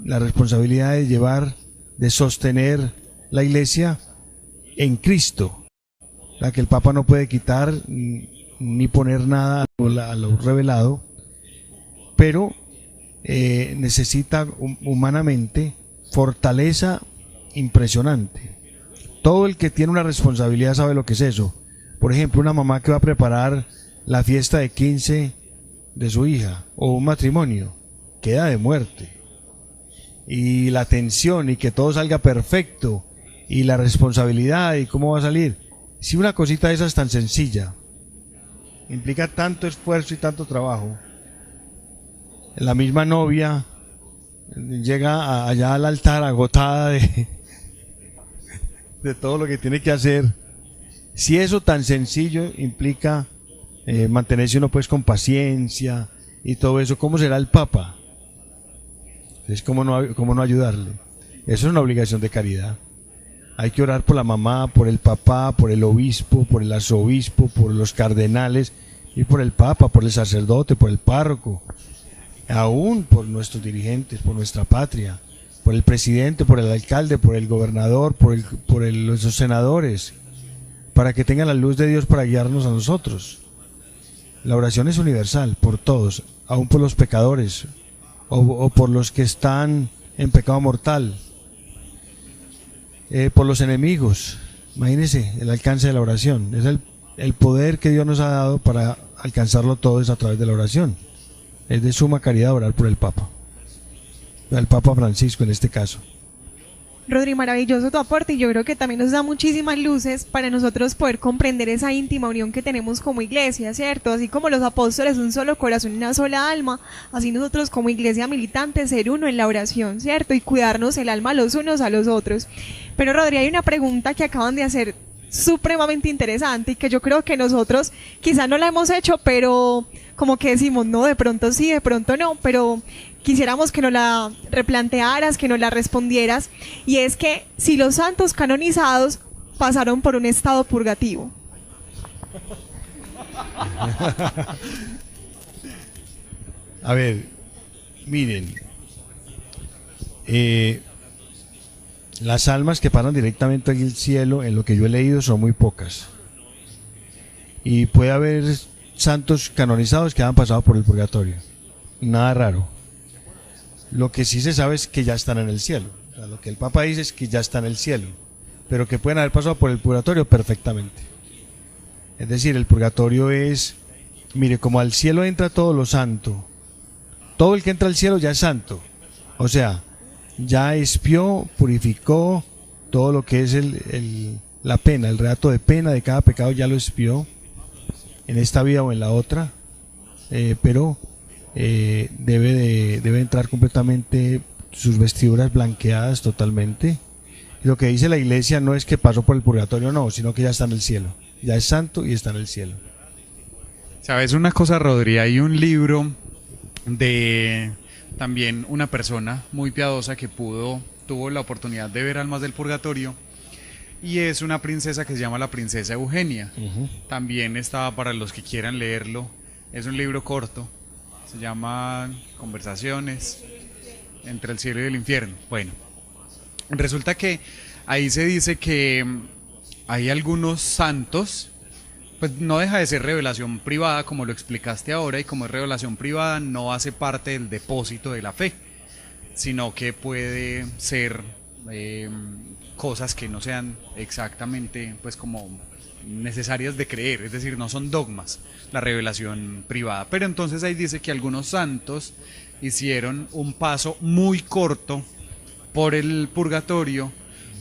la responsabilidad de sostener la Iglesia en Cristo, la que el Papa no puede quitar ni poner nada a lo revelado, pero necesita humanamente fortaleza impresionante. Todo el que tiene una responsabilidad sabe lo que es eso. Por ejemplo, una mamá que va a preparar la fiesta de 15 de su hija o un matrimonio, queda de muerte. y la tensión y que todo salga perfecto y la responsabilidad y cómo va a salir. Si una cosita de esas tan sencilla implica tanto esfuerzo y tanto trabajo, la misma novia llega allá al altar agotada de todo lo que tiene que hacer. Si eso tan sencillo implica mantenerse uno pues con paciencia y todo eso, ¿cómo será el Papa? Entonces, ¿cómo no ayudarle? Eso es una obligación de caridad. Hay que orar por la mamá, por el papá, por el obispo, por el arzobispo, por los cardenales y por el Papa, por el sacerdote, por el párroco, aún por nuestros dirigentes, por nuestra patria, por el presidente, por el alcalde, por el gobernador, por los senadores, para que tengan la luz de Dios para guiarnos a nosotros. La oración es universal, por todos, aún por los pecadores o por los que están en pecado mortal, por los enemigos. Imagínense el alcance de la oración. Es el poder que Dios nos ha dado para alcanzarlo todo es a través de la oración. Es de suma caridad orar por el Papa Francisco en este caso. Rodri, maravilloso tu aporte, y yo creo que también nos da muchísimas luces para nosotros poder comprender esa íntima unión que tenemos como iglesia, ¿cierto? Así como los apóstoles, un solo corazón y una sola alma, así nosotros como iglesia militante ser uno en la oración, ¿cierto? Y cuidarnos el alma los unos a los otros. Pero Rodri, hay una pregunta que acaban de hacer supremamente interesante y que yo creo que nosotros quizás no la hemos hecho, pero como que decimos, no, de pronto sí, de pronto no, pero quisiéramos que nos la replantearas, que nos la respondieras, y es que si los santos canonizados pasaron por un estado purgativo. A ver, miren, las almas que pasan directamente al cielo, en lo que yo he leído, son muy pocas. Y puede haber santos canonizados que han pasado por el purgatorio. Nada raro. Lo que sí se sabe es que ya están en el cielo. O sea, lo que el Papa dice es que ya están en el cielo. Pero que pueden haber pasado por el purgatorio perfectamente. Es decir, el purgatorio es, mire, como al cielo entra todo lo santo. Todo el que entra al cielo ya es santo. O sea, ya expió, purificó todo lo que es la pena, el redato de pena de cada pecado ya lo expió en esta vida o en la otra, pero debe entrar completamente, sus vestiduras blanqueadas totalmente. Y lo que dice la iglesia no es que pasó por el purgatorio, no, sino que ya está en el cielo, ya es santo y está en el cielo. ¿Sabes una cosa, Rodri? Hay un libro de también una persona muy piadosa que tuvo la oportunidad de ver almas del purgatorio, y es una princesa que se llama la princesa Eugenia. También está para los que quieran leerlo, es un libro corto, se llama Conversaciones entre el cielo y el infierno. Bueno, resulta que ahí se dice que hay algunos santos, pues no deja de ser revelación privada, como lo explicaste ahora, y como es revelación privada no hace parte del depósito de la fe, sino que puede ser cosas que no sean exactamente pues como necesarias de creer, es decir, no son dogmas, la revelación privada. Pero entonces ahí dice que algunos santos hicieron un paso muy corto por el purgatorio,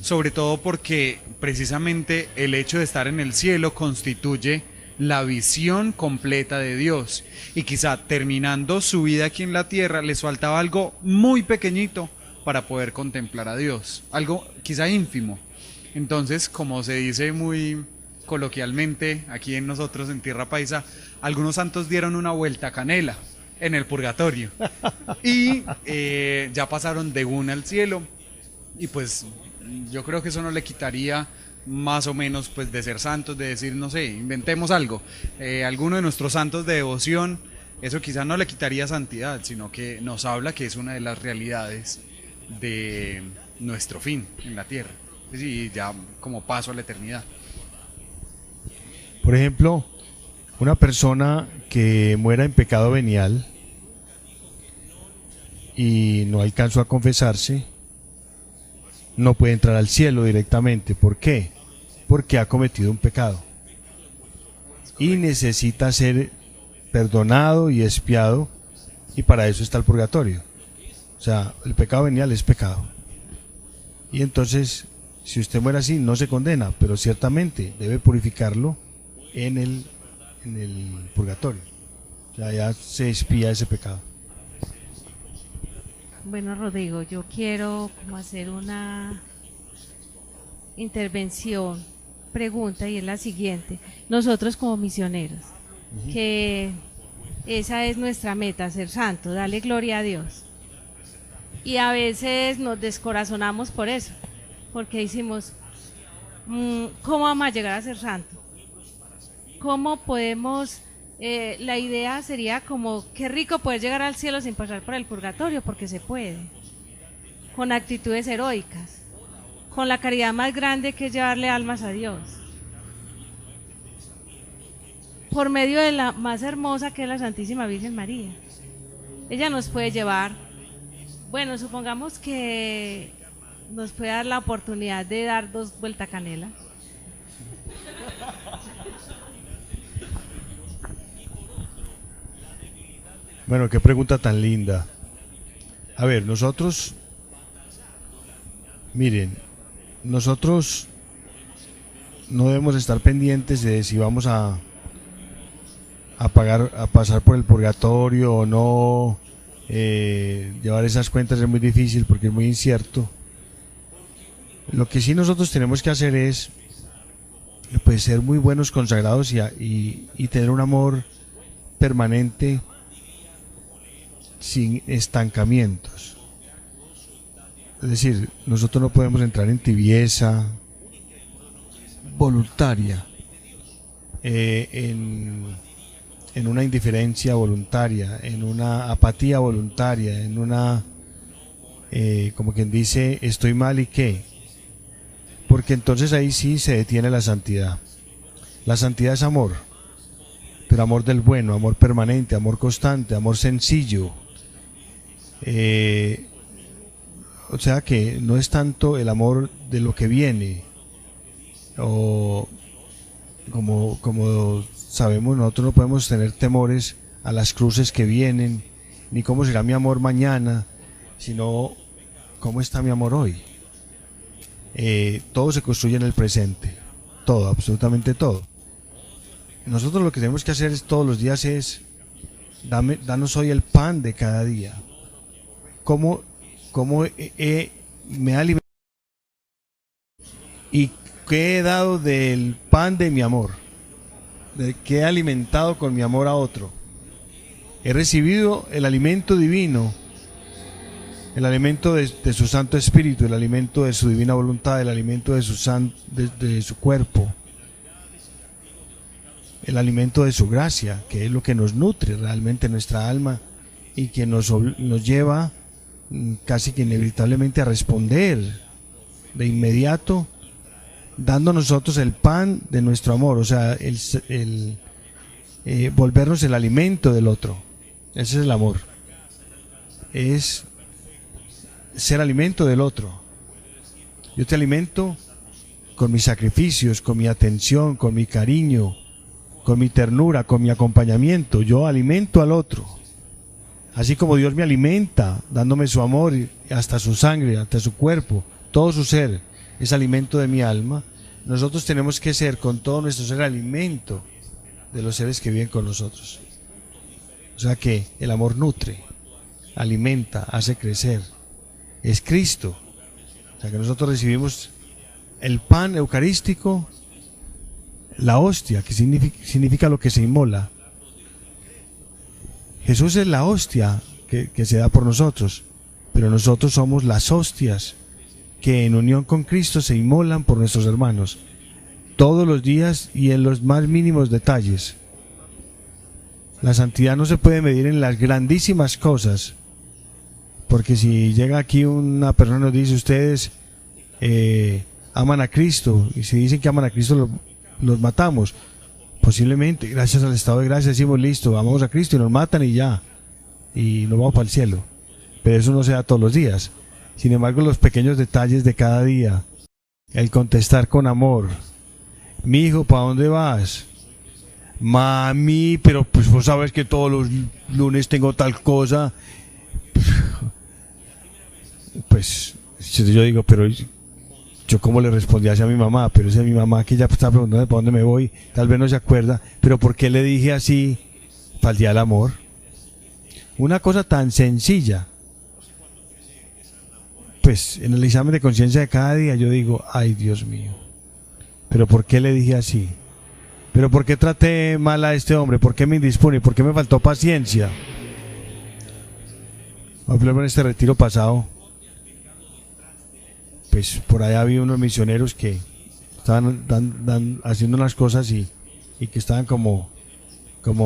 sobre todo porque precisamente el hecho de estar en el cielo constituye la visión completa de Dios, y quizá terminando su vida aquí en la tierra les faltaba algo muy pequeñito para poder contemplar a Dios, algo quizá ínfimo. Entonces, como se dice muy coloquialmente aquí en nosotros en Tierra Paisa, algunos santos dieron una vuelta a canela en el purgatorio y ya pasaron de una al cielo, y pues yo creo que eso no le quitaría más o menos pues de ser santos, de decir, no sé, inventemos algo, alguno de nuestros santos de devoción, eso quizá no le quitaría santidad, sino que nos habla que es una de las realidades de nuestro fin en la tierra, y ya como paso a la eternidad. Por ejemplo, una persona que muera en pecado venial y no alcanzó a confesarse, no puede entrar al cielo directamente. ¿Por qué? Porque ha cometido un pecado y necesita ser perdonado y expiado, y para eso está el purgatorio. O sea, el pecado venial es pecado. Y entonces, si usted muere así, no se condena, pero ciertamente debe purificarlo en el purgatorio. O sea, ya se expía ese pecado. Bueno, Rodrigo, yo quiero como hacer una intervención, pregunta, y es la siguiente. Nosotros como misioneros, que esa es nuestra meta, ser santos, darle gloria a Dios. Y a veces nos descorazonamos por eso, porque decimos, ¿cómo vamos a llegar a ser santos? ¿Cómo podemos...? La idea sería como, qué rico poder llegar al cielo sin pasar por el purgatorio, porque se puede, con actitudes heroicas, con la caridad más grande que es llevarle almas a Dios, por medio de la más hermosa que es la Santísima Virgen María. Ella nos puede llevar, bueno, supongamos que nos puede dar la oportunidad de dar 2 vueltas canela. Bueno, qué pregunta tan linda. A ver, nosotros, miren, nosotros no debemos estar pendientes de si vamos a pasar por el purgatorio o no. Llevar esas cuentas es muy difícil porque es muy incierto. Lo que sí nosotros tenemos que hacer es, pues, ser muy buenos consagrados y tener un amor permanente, sin estancamientos. Es decir, nosotros no podemos entrar en tibieza voluntaria, en una indiferencia voluntaria, en una apatía voluntaria, en una, como quien dice, estoy mal y qué, porque entonces ahí sí se detiene la santidad. La santidad es amor, pero amor del bueno, amor permanente, amor constante, amor sencillo. O sea que no es tanto el amor de lo que viene, o como sabemos, nosotros no podemos tener temores a las cruces que vienen, ni cómo será mi amor mañana, sino cómo está mi amor hoy. Todo se construye en el presente, todo, absolutamente todo. Nosotros lo que tenemos que hacer todos los días es, danos hoy el pan de cada día. ¿Cómo me ha alimentado y qué he dado del pan de mi amor? ¿De qué he alimentado con mi amor a otro? He recibido el alimento divino, el alimento de su Santo Espíritu, el alimento de su divina voluntad, el alimento de su cuerpo, el alimento de su gracia, que es lo que nos nutre realmente nuestra alma y que nos lleva casi que inevitablemente a responder de inmediato, dando a nosotros el pan de nuestro amor, o sea, volvernos el alimento del otro. Ese es el amor, es ser alimento del otro. Yo te alimento con mis sacrificios, con mi atención, con mi cariño, con mi ternura, con mi acompañamiento. Yo alimento al otro. Así como Dios me alimenta, dándome su amor, hasta su sangre, hasta su cuerpo, todo su ser es alimento de mi alma. Nosotros tenemos que ser con todo nuestro ser alimento de los seres que viven con nosotros. O sea que el amor nutre, alimenta, hace crecer. Es Cristo. O sea que nosotros recibimos el pan eucarístico, la hostia, que significa lo que se inmola. Jesús es la hostia que se da por nosotros, pero nosotros somos las hostias que en unión con Cristo se inmolan por nuestros hermanos, todos los días y en los más mínimos detalles. La santidad no se puede medir en las grandísimas cosas, porque si llega aquí una persona y nos dice, ustedes aman a Cristo, y si dicen que aman a Cristo los matamos. Posiblemente, gracias al estado de gracia, decimos, listo, amamos a Cristo y nos matan y ya, y nos vamos para el cielo. Pero eso no se da todos los días. Sin embargo, los pequeños detalles de cada día, el contestar con amor, mi hijo, ¿para dónde vas? Mami, pero pues vos sabes que todos los lunes tengo tal cosa. pues yo digo, pero yo cómo le respondí así a mi mamá, pero esa es mi mamá que ya está preguntando para dónde me voy, tal vez no se acuerda, pero ¿por qué le dije así? Falté al amor. Una cosa tan sencilla. Pues en el examen de conciencia de cada día yo digo, ay Dios mío, pero ¿por qué le dije así? ¿Pero por qué traté mal a este hombre? ¿Por qué me indispuse? ¿Por qué me faltó paciencia? Por ejemplo, en este retiro pasado, pues por allá había unos misioneros que estaban haciendo unas cosas y que estaban como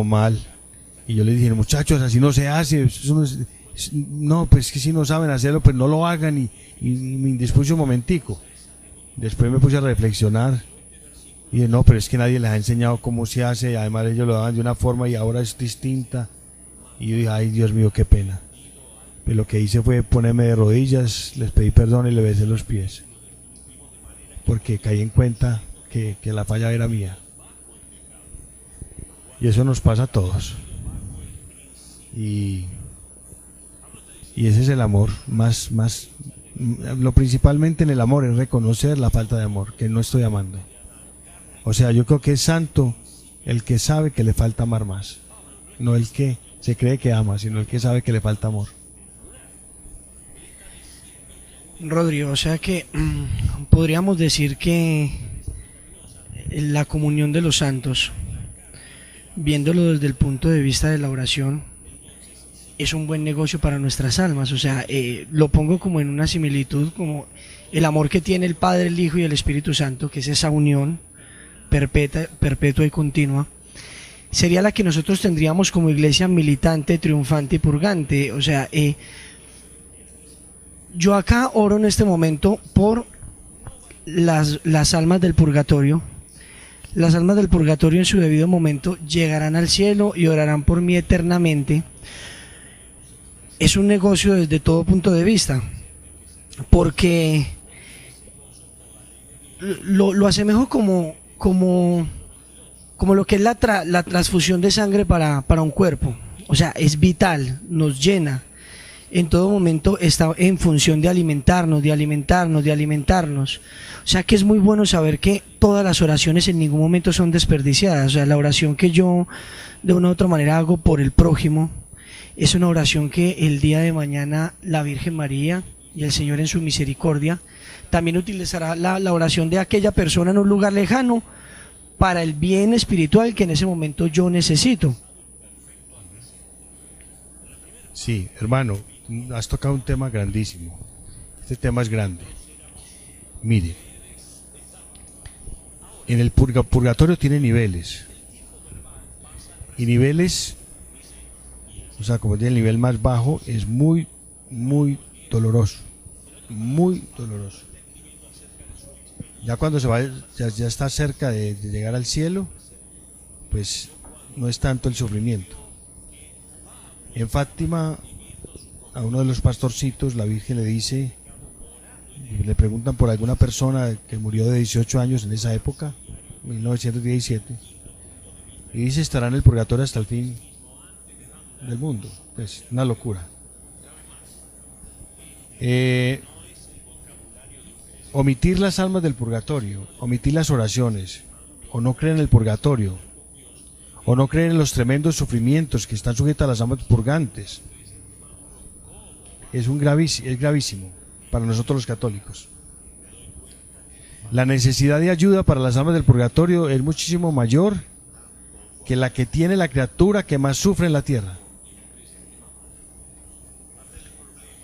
mal. Y yo les dije, muchachos, así no se hace. No, pues que si no saben hacerlo, pues no lo hagan. Y me indispuse un momentico. Después me puse a reflexionar. Y dije, no, pero es que nadie les ha enseñado cómo se hace. Además ellos lo daban de una forma y ahora es distinta. Y yo dije, ay Dios mío, qué pena. Pero lo que hice fue ponerme de rodillas, les pedí perdón y le besé los pies. Porque caí en cuenta que la falla era mía. Y eso nos pasa a todos. Y ese es el amor. Lo principalmente en el amor es reconocer la falta de amor, que no estoy amando. O sea, yo creo que es santo el que sabe que le falta amar más. No el que se cree que ama, sino el que sabe que le falta amor. Rodrigo, o sea que podríamos decir que la comunión de los santos, viéndolo desde el punto de vista de la oración, es un buen negocio para nuestras almas. O sea, lo pongo como en una similitud, como el amor que tiene el Padre, el Hijo y el Espíritu Santo, que es esa unión perpetua y continua, sería la que nosotros tendríamos como iglesia militante, triunfante y purgante. O sea, yo acá oro en este momento por las almas del purgatorio. Las almas del purgatorio en su debido momento llegarán al cielo y orarán por mí eternamente. Es un negocio desde todo punto de vista, porque lo asemejo como lo que es la transfusión de sangre para un cuerpo. O sea, es vital, nos llena. En todo momento está en función de alimentarnos. O sea que es muy bueno saber que todas las oraciones en ningún momento son desperdiciadas. O sea, la oración que yo de una u otra manera hago por el prójimo es una oración que el día de mañana la Virgen María y el Señor en su misericordia también utilizará la oración de aquella persona en un lugar lejano para el bien espiritual que en ese momento yo necesito. Sí, hermano, has tocado un tema grandísimo. Este tema es grande. Mire, en el purgatorio tiene niveles. Y niveles, o sea, como tiene el nivel más bajo, es muy, muy doloroso. Muy doloroso. Ya cuando se va, ya está cerca de llegar al cielo, pues no es tanto el sufrimiento. En Fátima, a uno de los pastorcitos, la Virgen le dice, le preguntan por alguna persona que murió de 18 años en esa época, 1917, y dice, estará en el purgatorio hasta el fin del mundo. Pues una locura. Omitir las almas del purgatorio, omitir las oraciones, o no creer en el purgatorio, o no creer en los tremendos sufrimientos que están sujetas a las almas purgantes, es gravísimo para nosotros los católicos. La necesidad de ayuda para las almas del purgatorio es muchísimo mayor que la que tiene la criatura que más sufre en la tierra.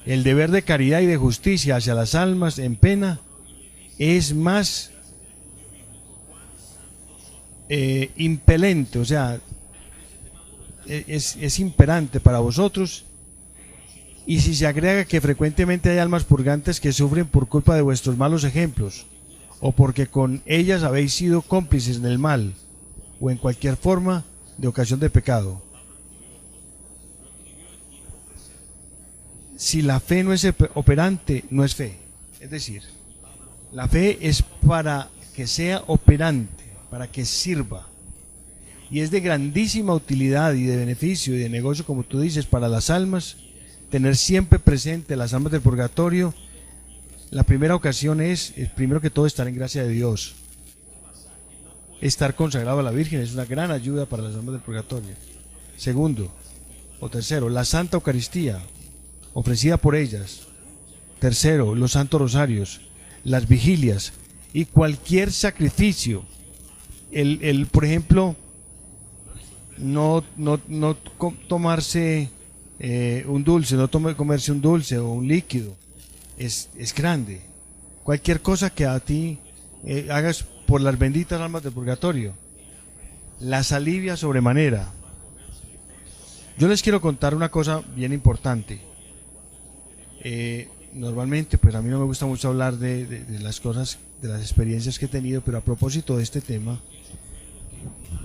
El deber de caridad y de justicia hacia las almas en pena es más impelente, o sea, es imperante para vosotros. Y si se agrega que frecuentemente hay almas purgantes que sufren por culpa de vuestros malos ejemplos, o porque con ellas habéis sido cómplices en el mal, o en cualquier forma de ocasión de pecado. Si la fe no es operante, no es fe. Es decir, la fe es para que sea operante, para que sirva. Y es de grandísima utilidad y de beneficio y de negocio, como tú dices, para las almas, tener siempre presente las almas del purgatorio La primera ocasión es, primero que todo, estar en gracia de Dios. Estar consagrado a la Virgen es una gran ayuda para las almas del purgatorio. Segundo, o tercero, la Santa Eucaristía, ofrecida por ellas. Tercero, los Santos Rosarios, las vigilias y cualquier sacrificio. Por ejemplo, no tomarse un dulce, comerse un dulce o un líquido, es grande. Cualquier cosa que a ti hagas por las benditas almas del purgatorio, las alivia sobremanera. Yo les quiero contar una cosa bien importante. Normalmente, pues a mí no me gusta mucho hablar de las cosas, de las experiencias que he tenido, pero a propósito de este tema,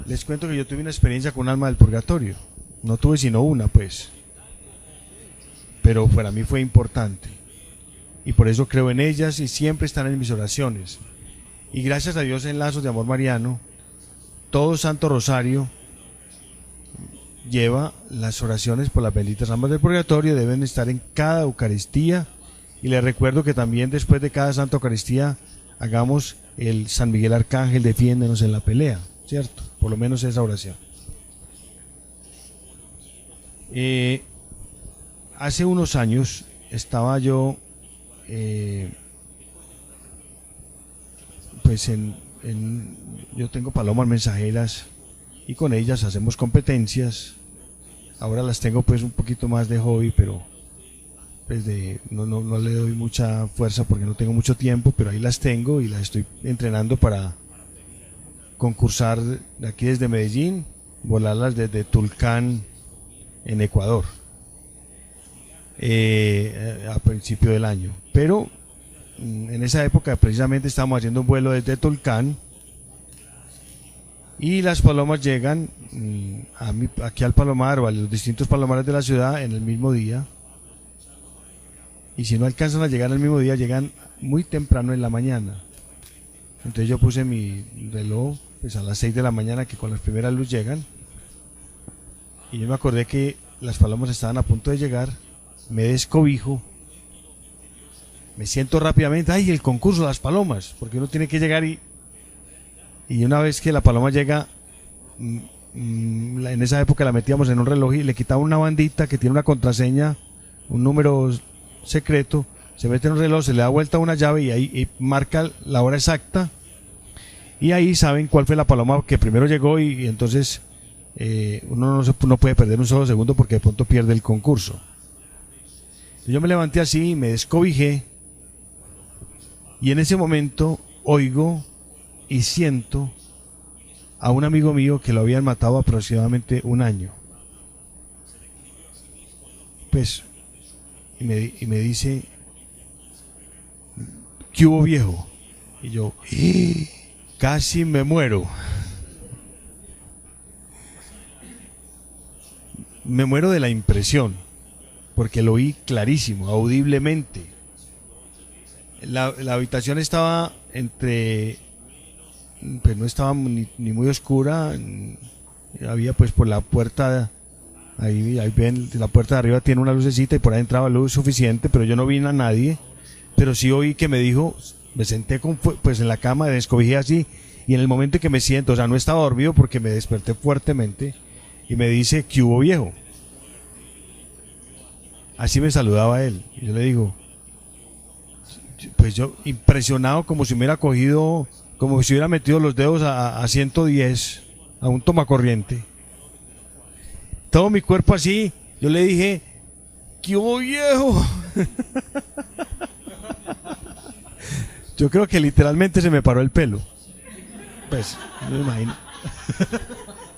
les cuento que yo tuve una experiencia con un alma del purgatorio. No tuve sino una, pues, pero para mí fue importante. Y por eso creo en ellas y siempre están en mis oraciones. Y gracias a Dios, en Lazos de Amor Mariano, todo Santo Rosario lleva las oraciones por las benditas almas del purgatorio, deben estar en cada Eucaristía. Y les recuerdo que también después de cada Santa Eucaristía hagamos el San Miguel Arcángel, defiéndenos en la pelea, ¿cierto? Por lo menos esa oración. Hace unos años estaba yo pues yo tengo palomas mensajeras y con ellas hacemos competencias. Ahora las tengo pues un poquito más de hobby, pero pues no le doy mucha fuerza porque no tengo mucho tiempo, pero ahí las tengo y las estoy entrenando para concursar de aquí desde Medellín, volarlas desde Tulcán en Ecuador a principio del año. Pero en esa época precisamente estábamos haciendo un vuelo desde Tulcán y las palomas llegan aquí al palomar o a los distintos palomares de la ciudad en el mismo día, y si no alcanzan a llegar el mismo día, llegan muy temprano en la mañana. Entonces yo puse mi reloj pues a las 6 de la mañana, que con las primeras luz llegan, y yo me acordé que las palomas estaban a punto de llegar. Me descobijo, me siento rápidamente, ¡ay, el concurso de las palomas! Porque uno tiene que llegar y una vez que la paloma llega, en esa época la metíamos en un reloj y le quitaba una bandita que tiene una contraseña, un número secreto, se mete en un reloj, se le da vuelta una llave y ahí marca la hora exacta, y ahí saben cuál fue la paloma que primero llegó, y entonces uno no puede perder un solo segundo porque de pronto pierde el concurso. Yo me levanté así, me descobijé, y en ese momento oigo y siento a un amigo mío que lo habían matado aproximadamente un año. Pues, y me dice, ¿qué hubo, viejo? Y yo, casi me muero. Me muero de la impresión, porque lo oí clarísimo, audiblemente. La habitación estaba pues no estaba ni muy oscura, había pues por la puerta, ahí ven, la puerta de arriba tiene una lucecita y por ahí entraba luz suficiente, pero yo no vi a nadie, pero sí oí que me dijo, me senté pues en la cama, me descobijé así, y en el momento en que me siento, o sea, no estaba dormido porque me desperté fuertemente, y me dice, ¿qué hubo, viejo? Así me saludaba él, y yo le digo, pues yo impresionado, como si me hubiera cogido, como si hubiera metido los dedos a 110, a un tomacorriente. Todo mi cuerpo así, yo le dije, ¿qué hubo, viejo? Yo creo que literalmente se me paró el pelo. Pues, no me imagino.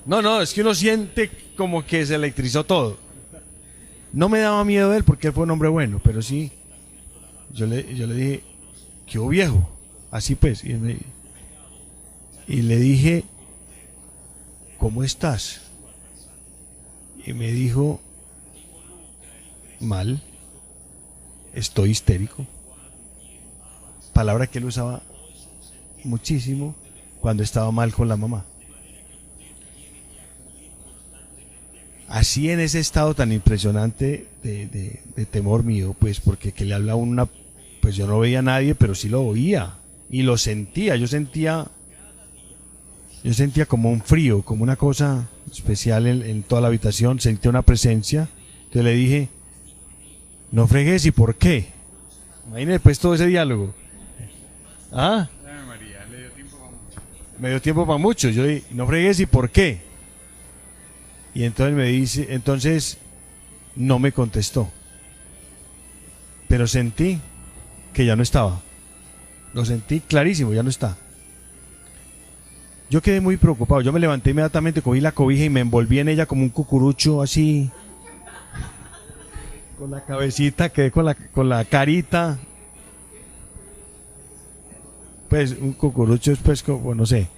No, es que uno siente como que se electrizó todo. No me daba miedo él porque él fue un hombre bueno, pero sí, yo le dije, ¿qué hubo, viejo? Así pues, y le dije, ¿cómo estás? Y me dijo, mal, estoy histérico. Palabra que él usaba muchísimo cuando estaba mal con la mamá. Así, en ese estado tan impresionante de temor mío, pues porque que le habla una pues yo no veía a nadie, pero sí lo oía y lo sentía. Yo sentía como un frío, como una cosa especial en toda la habitación. Sentía una presencia. Entonces le dije, no fregues, ¿y por qué? Imagínate pues todo ese diálogo. ¿Ah? María, le dio tiempo para mucho. Me dio tiempo para mucho. Yo dije, no fregues, ¿y por qué? Y entonces me dice, entonces no me contestó. Pero sentí que ya no estaba. Lo sentí clarísimo, ya no está. Yo quedé muy preocupado. Yo me levanté inmediatamente, cogí la cobija y me envolví en ella como un cucurucho así. Con la cabecita, quedé con la carita. Pues un cucurucho es pues como, no sé.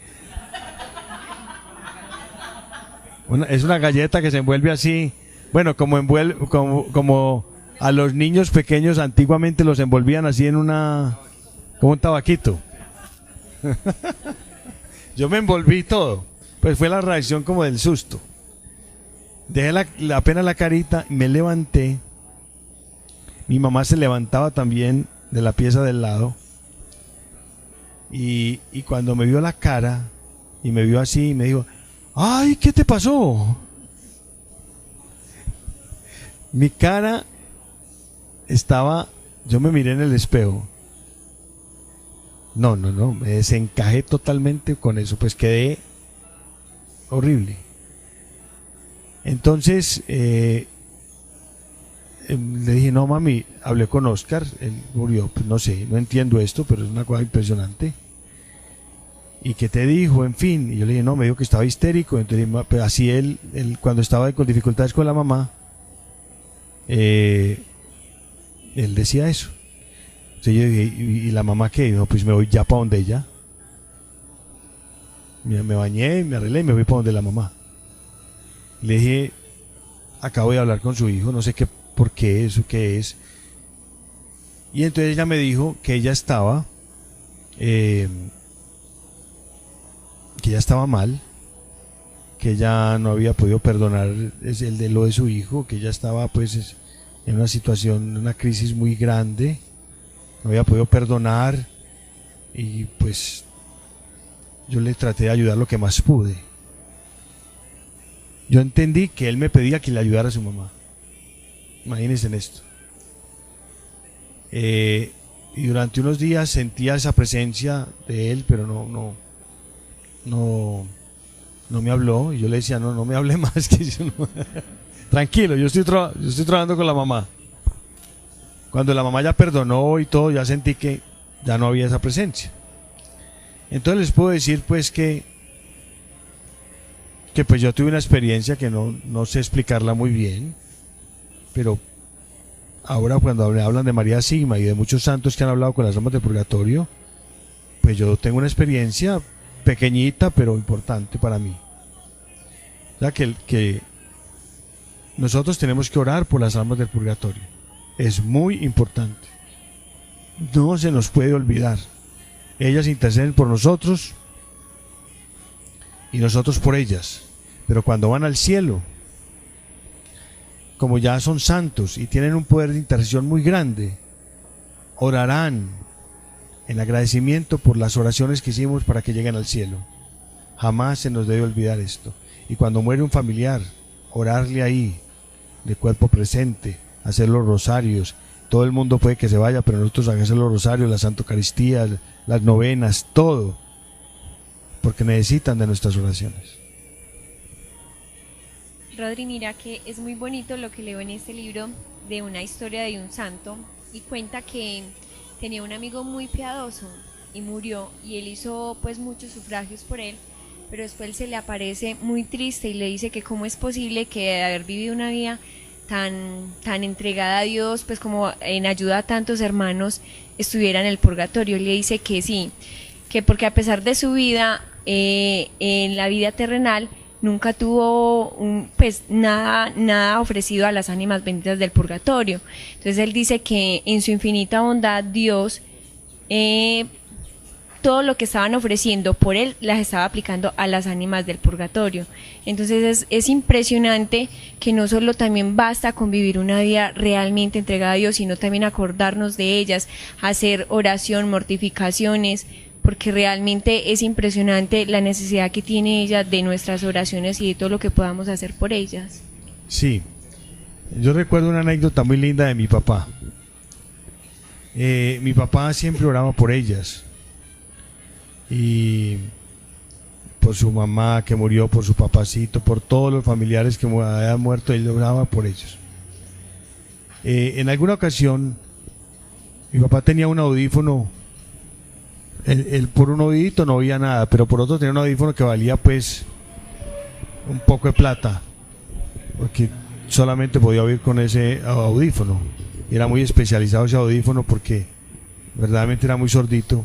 Es una galleta que se envuelve así. Bueno, como a los niños pequeños antiguamente los envolvían así en como un tabaquito. Yo me envolví todo. Pues fue la reacción como del susto. Dejé apenas la carita, me levanté. Mi mamá se levantaba también de la pieza del lado. Y cuando me vio la cara y me vio así, me dijo, ¡ay, qué te pasó! Mi cara estaba, yo me miré en el espejo. No, me desencajé totalmente con eso, pues quedé horrible. Entonces le dije, no mami, hablé con Oscar, él murió, pues no sé, no entiendo esto, pero es una cosa impresionante. ¿Y qué te dijo? En fin, y yo le dije, no, me dijo que estaba histérico. Entonces, pues así él cuando estaba con dificultades con la mamá, él decía eso. Entonces yo dije, ¿y la mamá qué? No, pues me voy ya para donde ella. Me bañé, me arreglé y me voy para donde la mamá. Le dije, acabo de hablar con su hijo, no sé por qué, eso qué es. Y entonces ella me dijo que ella estaba mal, que ella no había podido perdonar el de lo de su hijo, que ella estaba pues en una situación, una crisis muy grande, no había podido perdonar, y pues yo le traté de ayudar lo que más pude. Yo entendí que él me pedía que le ayudara a su mamá. Imagínense en esto. Y durante unos días sentía esa presencia de él, pero no me habló. Y yo le decía, no me hable más, que yo no... Tranquilo, yo estoy trabajando con la mamá. Cuando la mamá ya perdonó y todo, ya sentí que ya no había esa presencia. Entonces les puedo decir pues que pues yo tuve una experiencia que no sé explicarla muy bien, pero ahora cuando hablan de María Sigma y de muchos santos que han hablado con las almas del purgatorio, pues yo tengo una experiencia pequeñita pero importante para mí. O sea que nosotros tenemos que orar por las almas del purgatorio. Es muy importante. No se nos puede olvidar. Ellas interceden por nosotros y nosotros por ellas. Pero cuando van al cielo, como ya son santos y tienen un poder de intercesión muy grande, orarán en agradecimiento por las oraciones que hicimos para que lleguen al cielo. Jamás se nos debe olvidar esto. Y cuando muere un familiar, orarle ahí, de cuerpo presente, hacer los rosarios. Todo el mundo puede que se vaya, pero nosotros hacer los rosarios, la Santa Eucaristía, las novenas, todo, porque necesitan de nuestras oraciones. Rodri, mira que es muy bonito lo que leo en este libro de una historia de un santo, y cuenta que tenía un amigo muy piadoso y murió, y él hizo pues muchos sufragios por él, pero después él se le aparece muy triste y le dice que cómo es posible que de haber vivido una vida tan entregada a Dios, pues como en ayuda a tantos hermanos, estuviera en el purgatorio. Le dice que sí, que porque a pesar de su vida en la vida terrenal nunca tuvo pues nada ofrecido a las ánimas benditas del purgatorio. Entonces él dice que en su infinita bondad Dios todo lo que estaban ofreciendo por él las estaba aplicando a las ánimas del purgatorio. Entonces es impresionante que no solo también basta con vivir una vida realmente entregada a Dios, sino también acordarnos de ellas, hacer oración, mortificaciones, porque realmente es impresionante la necesidad que tiene ella de nuestras oraciones y de todo lo que podamos hacer por ellas. Sí, yo recuerdo una anécdota muy linda de mi papá. Mi papá siempre oraba por ellas, y por su mamá que murió, por su papacito, por todos los familiares que habían muerto, él oraba por ellos. En alguna ocasión mi papá tenía un audífono, él por un oídito no oía nada, pero por otro tenía un audífono que valía pues un poco de plata, porque solamente podía oír con ese audífono, y era muy especializado ese audífono porque verdaderamente era muy sordito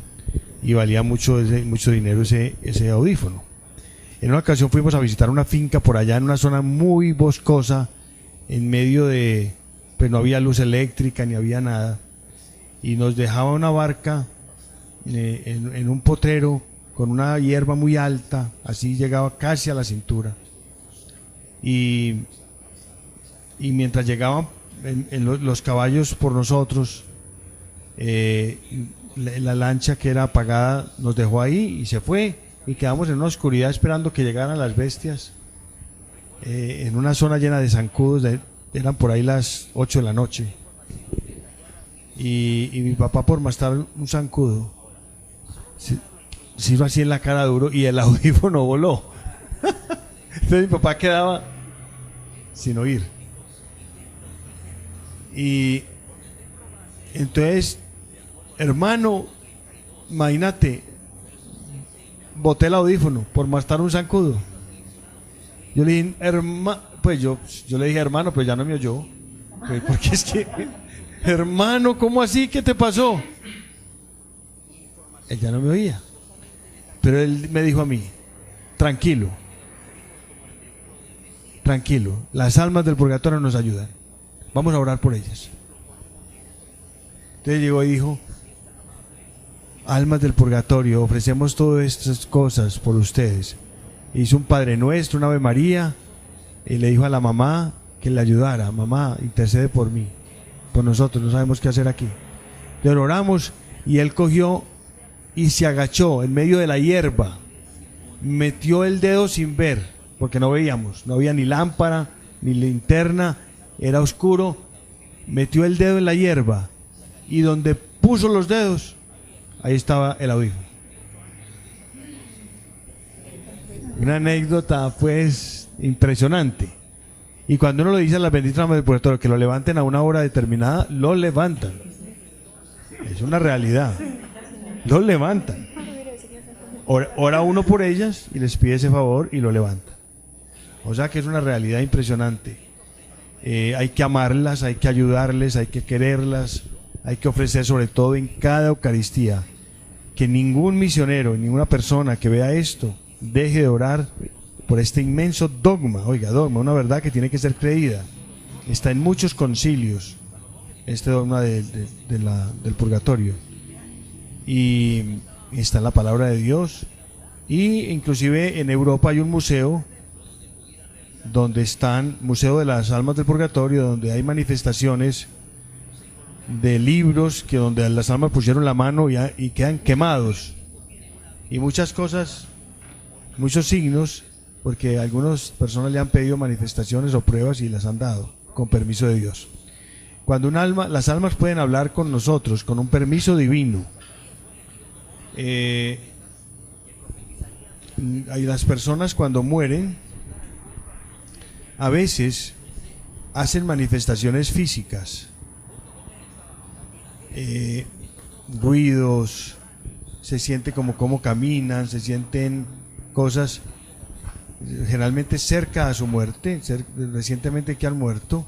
y valía mucho dinero ese audífono. En una ocasión fuimos a visitar una finca por allá en una zona muy boscosa, en medio de, pues no había luz eléctrica ni había nada, y nos dejaba una barca en un potrero con una hierba muy alta, así llegaba casi a la cintura, y mientras llegaban los caballos por nosotros, la lancha que era apagada nos dejó ahí y se fue, y quedamos en una oscuridad esperando que llegaran las bestias, en una zona llena de zancudos. Eran por ahí las 8 de la noche, y mi papá, por mastar un zancudo, se hizo así en la cara duro y el audífono voló. Entonces mi papá quedaba sin oír, y entonces, hermano, imagínate, boté el audífono por mastar un zancudo. Yo le dije, yo le dije, hermano, pues ya no me oyó, pues, porque es que, hermano, ¿cómo así? ¿Qué te pasó? Él ya no me oía, pero él me dijo a mí, tranquilo, las almas del purgatorio nos ayudan, vamos a orar por ellas. Entonces llegó y dijo, almas del purgatorio, ofrecemos todas estas cosas por ustedes. Hizo un Padre Nuestro, una Ave María, y le dijo a la mamá que le ayudara. Mamá, intercede por mí, por nosotros, no sabemos qué hacer aquí. Le oramos, y él cogió y se agachó en medio de la hierba, metió el dedo sin ver, porque no veíamos, no había ni lámpara, ni linterna, era oscuro, metió el dedo en la hierba, y donde puso los dedos, ahí estaba el audífono. Una anécdota pues impresionante. Y cuando uno lo dice a las benditas almas del purgatorio que lo levanten a una hora determinada, lo levantan. Es una realidad. Lo levantan. Ora uno por ellas y les pide ese favor y lo levanta. O sea que es una realidad impresionante. Hay que amarlas, hay que ayudarles, hay que quererlas, hay que ofrecer, sobre todo en cada Eucaristía, que ningún misionero, ninguna persona que vea esto deje de orar por este inmenso dogma. Oiga, dogma, una verdad que tiene que ser creída. Está en muchos concilios este dogma del purgatorio, y está en la palabra de Dios. Y inclusive en Europa hay un museo donde están, Museo de las Almas del Purgatorio, donde hay manifestaciones de libros que donde las almas pusieron la mano y quedan quemados, y muchas cosas, muchos signos, porque algunas personas le han pedido manifestaciones o pruebas y las han dado con permiso de Dios. Cuando un alma, las almas pueden hablar con nosotros con un permiso divino. Hay las personas cuando mueren a veces hacen manifestaciones físicas, ruidos, se siente como caminan, se sienten cosas generalmente cerca a su muerte, recientemente que han muerto,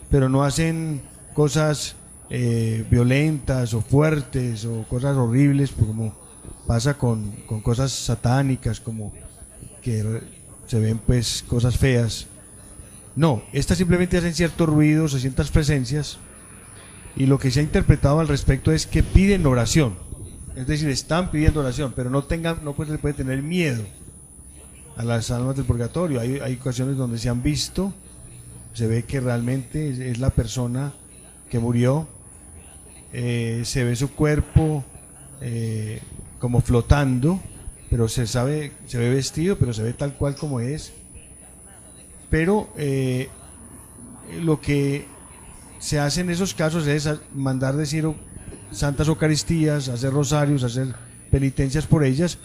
pero no hacen cosas violentas o fuertes o cosas horribles, como pasa con cosas satánicas, como que se ven pues cosas feas. No, estas simplemente hacen ciertos ruidos o ciertas presencias, y lo que se ha interpretado al respecto es que piden oración. Es decir, están pidiendo oración, pero no se le puede tener miedo a las almas del purgatorio. Hay ocasiones donde se han visto, se ve que realmente es la persona que murió, se ve su cuerpo como flotando, pero se ve vestido, pero se ve tal cual como es. Pero lo que se hace en esos casos es mandar decir santas Eucaristías, hacer rosarios, hacer penitencias por ellas,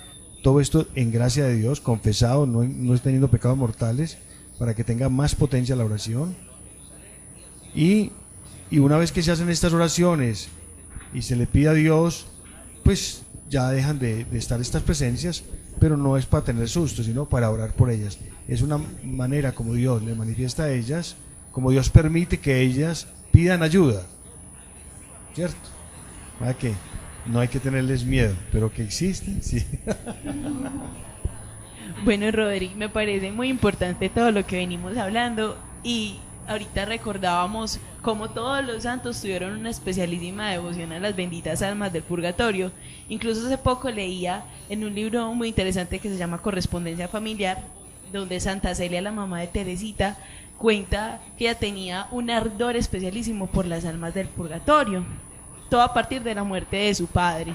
todo esto en gracia de Dios, confesado, no teniendo pecados mortales, para que tenga más potencia la oración. Y una vez que se hacen estas oraciones y se le pide a Dios, pues ya dejan de estar estas presencias, pero no es para tener susto, sino para orar por ellas. Es una manera como Dios le manifiesta a ellas, como Dios permite que ellas pidan ayuda, ¿cierto? ¿Para qué? No hay que tenerles miedo, pero que existen, sí. Bueno, Rodri, me parece muy importante todo lo que venimos hablando, y ahorita recordábamos cómo todos los santos tuvieron una especialísima devoción a las benditas almas del purgatorio. Incluso hace poco leía en un libro muy interesante que se llama Correspondencia Familiar, donde Santa Celia, la mamá de Teresita, cuenta que ella tenía un ardor especialísimo por las almas del purgatorio, todo a partir de la muerte de su padre.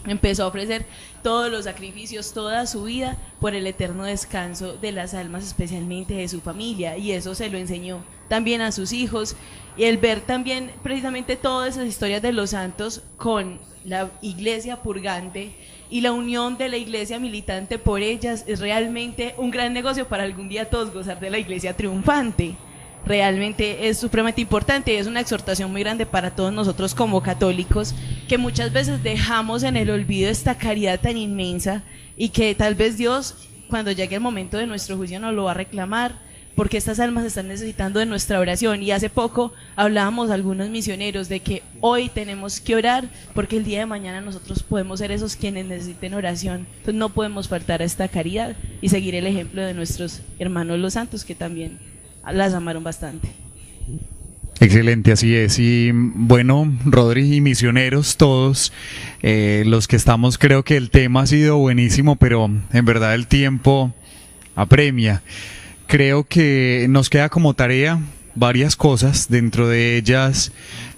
Empezó a ofrecer todos los sacrificios, toda su vida, por el eterno descanso de las almas, especialmente de su familia, y eso se lo enseñó también a sus hijos. Y el ver también precisamente todas esas historias de los santos con la iglesia purgante y la unión de la iglesia militante por ellas, es realmente un gran negocio para algún día todos gozar de la iglesia triunfante. Realmente es supremamente importante y es una exhortación muy grande para todos nosotros como católicos, que muchas veces dejamos en el olvido esta caridad tan inmensa, y que tal vez Dios, cuando llegue el momento de nuestro juicio, nos lo va a reclamar, porque estas almas están necesitando de nuestra oración. Y hace poco hablábamos algunos misioneros de que hoy tenemos que orar, porque el día de mañana nosotros podemos ser esos quienes necesiten oración. Entonces no podemos faltar a esta caridad y seguir el ejemplo de nuestros hermanos los santos, que también las amaron bastante. Excelente, así es. Y bueno, Rodri y misioneros todos, los que estamos, creo que el tema ha sido buenísimo, pero en verdad el tiempo apremia. Creo que nos queda como tarea varias cosas, dentro de ellas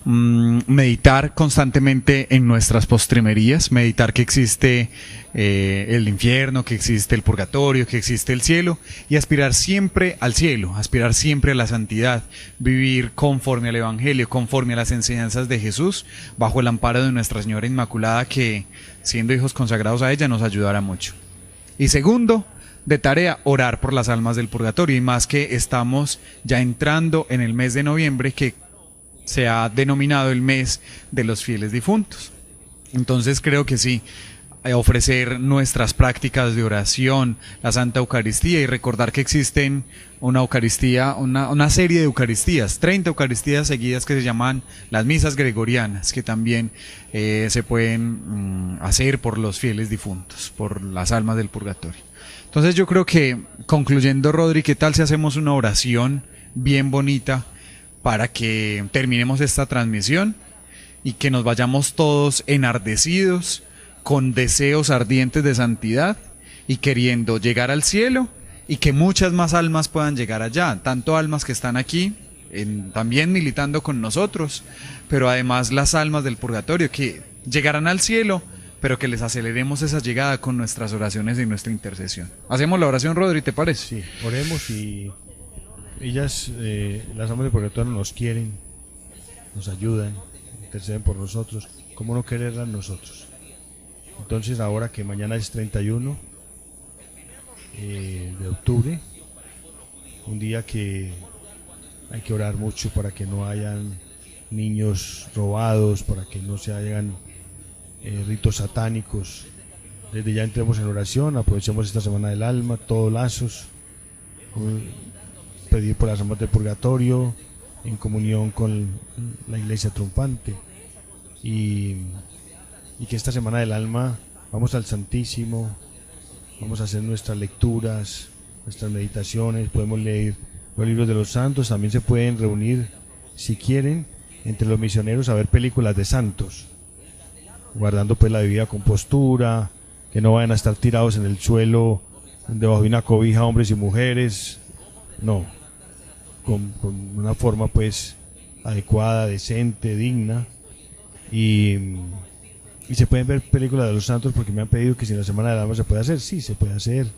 meditar constantemente en nuestras postrimerías, meditar que existe el infierno, que existe el purgatorio, que existe el cielo, y aspirar siempre al cielo, aspirar siempre a la santidad, vivir conforme al Evangelio, conforme a las enseñanzas de Jesús, bajo el amparo de Nuestra Señora Inmaculada, que siendo hijos consagrados a ella nos ayudará mucho. Y segundo, de tarea, orar por las almas del purgatorio, y más que estamos ya entrando en el mes de noviembre, que se ha denominado el mes de los fieles difuntos. Entonces creo que sí, ofrecer nuestras prácticas de oración, la Santa Eucaristía, y recordar que existen una Eucaristía, una serie de Eucaristías, 30 Eucaristías seguidas, que se llaman las misas gregorianas, que también se pueden hacer por los fieles difuntos, por las almas del purgatorio. Entonces yo creo que, concluyendo, Rodri, ¿qué tal si hacemos una oración bien bonita para que terminemos esta transmisión y que nos vayamos todos enardecidos, con deseos ardientes de santidad y queriendo llegar al cielo, y que muchas más almas puedan llegar allá, tanto almas que están aquí, también militando con nosotros, pero además las almas del purgatorio que llegarán al cielo, pero que les aceleremos esa llegada con nuestras oraciones y nuestra intercesión. Hacemos la oración, Rodri, ¿te parece? Sí, oremos, y ellas, las almas del purgatorio, nos quieren, nos ayudan, interceden por nosotros. ¿Cómo no quererlas nosotros? Entonces, ahora que mañana es 31 de octubre, un día que hay que orar mucho para que no hayan niños robados, para que no se hagan ritos satánicos. Desde ya entremos en oración, aprovechemos esta semana del alma, todos lazos, pedir por las almas del purgatorio, en comunión con la iglesia triunfante, y que esta semana del alma vamos al Santísimo, vamos a hacer nuestras lecturas, nuestras meditaciones, podemos leer los libros de los santos, también se pueden reunir, si quieren, entre los misioneros a ver películas de santos. guardando pues la debida compostura, que no vayan a estar tirados en el suelo debajo de una cobija hombres y mujeres, no, con una forma pues adecuada, decente, digna, y se pueden ver películas de los santos, porque me han pedido que si en la Semana del Alma se puede hacer, sí, se puede hacer,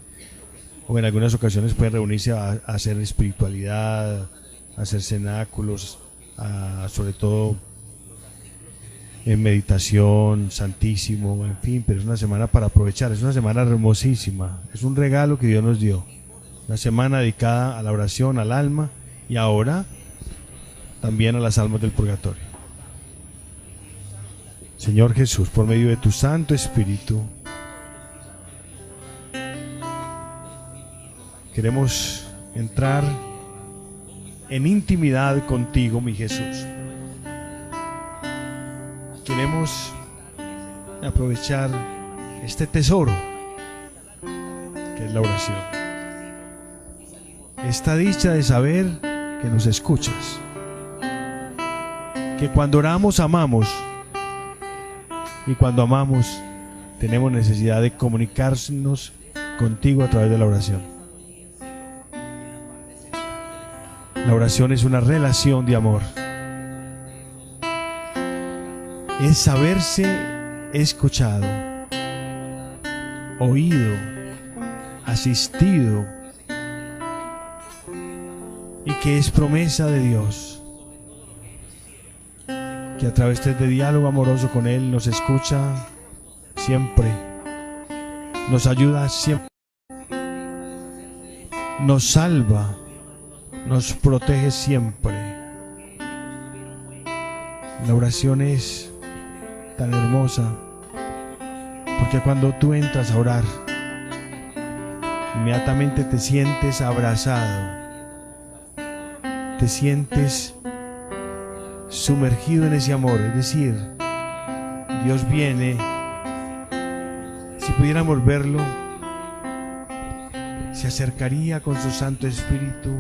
o en algunas ocasiones pueden reunirse a hacer espiritualidad, a hacer cenáculos, sobre todo en meditación, santísimo, en fin, pero es una semana para aprovechar, es una semana hermosísima, es un regalo que Dios nos dio, una semana dedicada a la oración, al alma, y ahora también a las almas del purgatorio. Señor Jesús, por medio de tu Santo Espíritu, queremos entrar en intimidad contigo, mi Jesús. Queremos aprovechar este tesoro que es la oración, esta dicha de saber que nos escuchas, que cuando oramos amamos, y cuando amamos tenemos necesidad de comunicarnos contigo a través de la oración. La oración es una relación de amor. Es saberse escuchado, oído, asistido, y que es promesa de Dios, que a través de este diálogo amoroso con Él nos escucha siempre, nos ayuda siempre, nos salva, nos protege siempre. La oración es tan hermosa, porque cuando tú entras a orar, inmediatamente te sientes abrazado, te sientes sumergido en ese amor, es decir, Dios viene, si pudiéramos verlo, se acercaría con su Santo Espíritu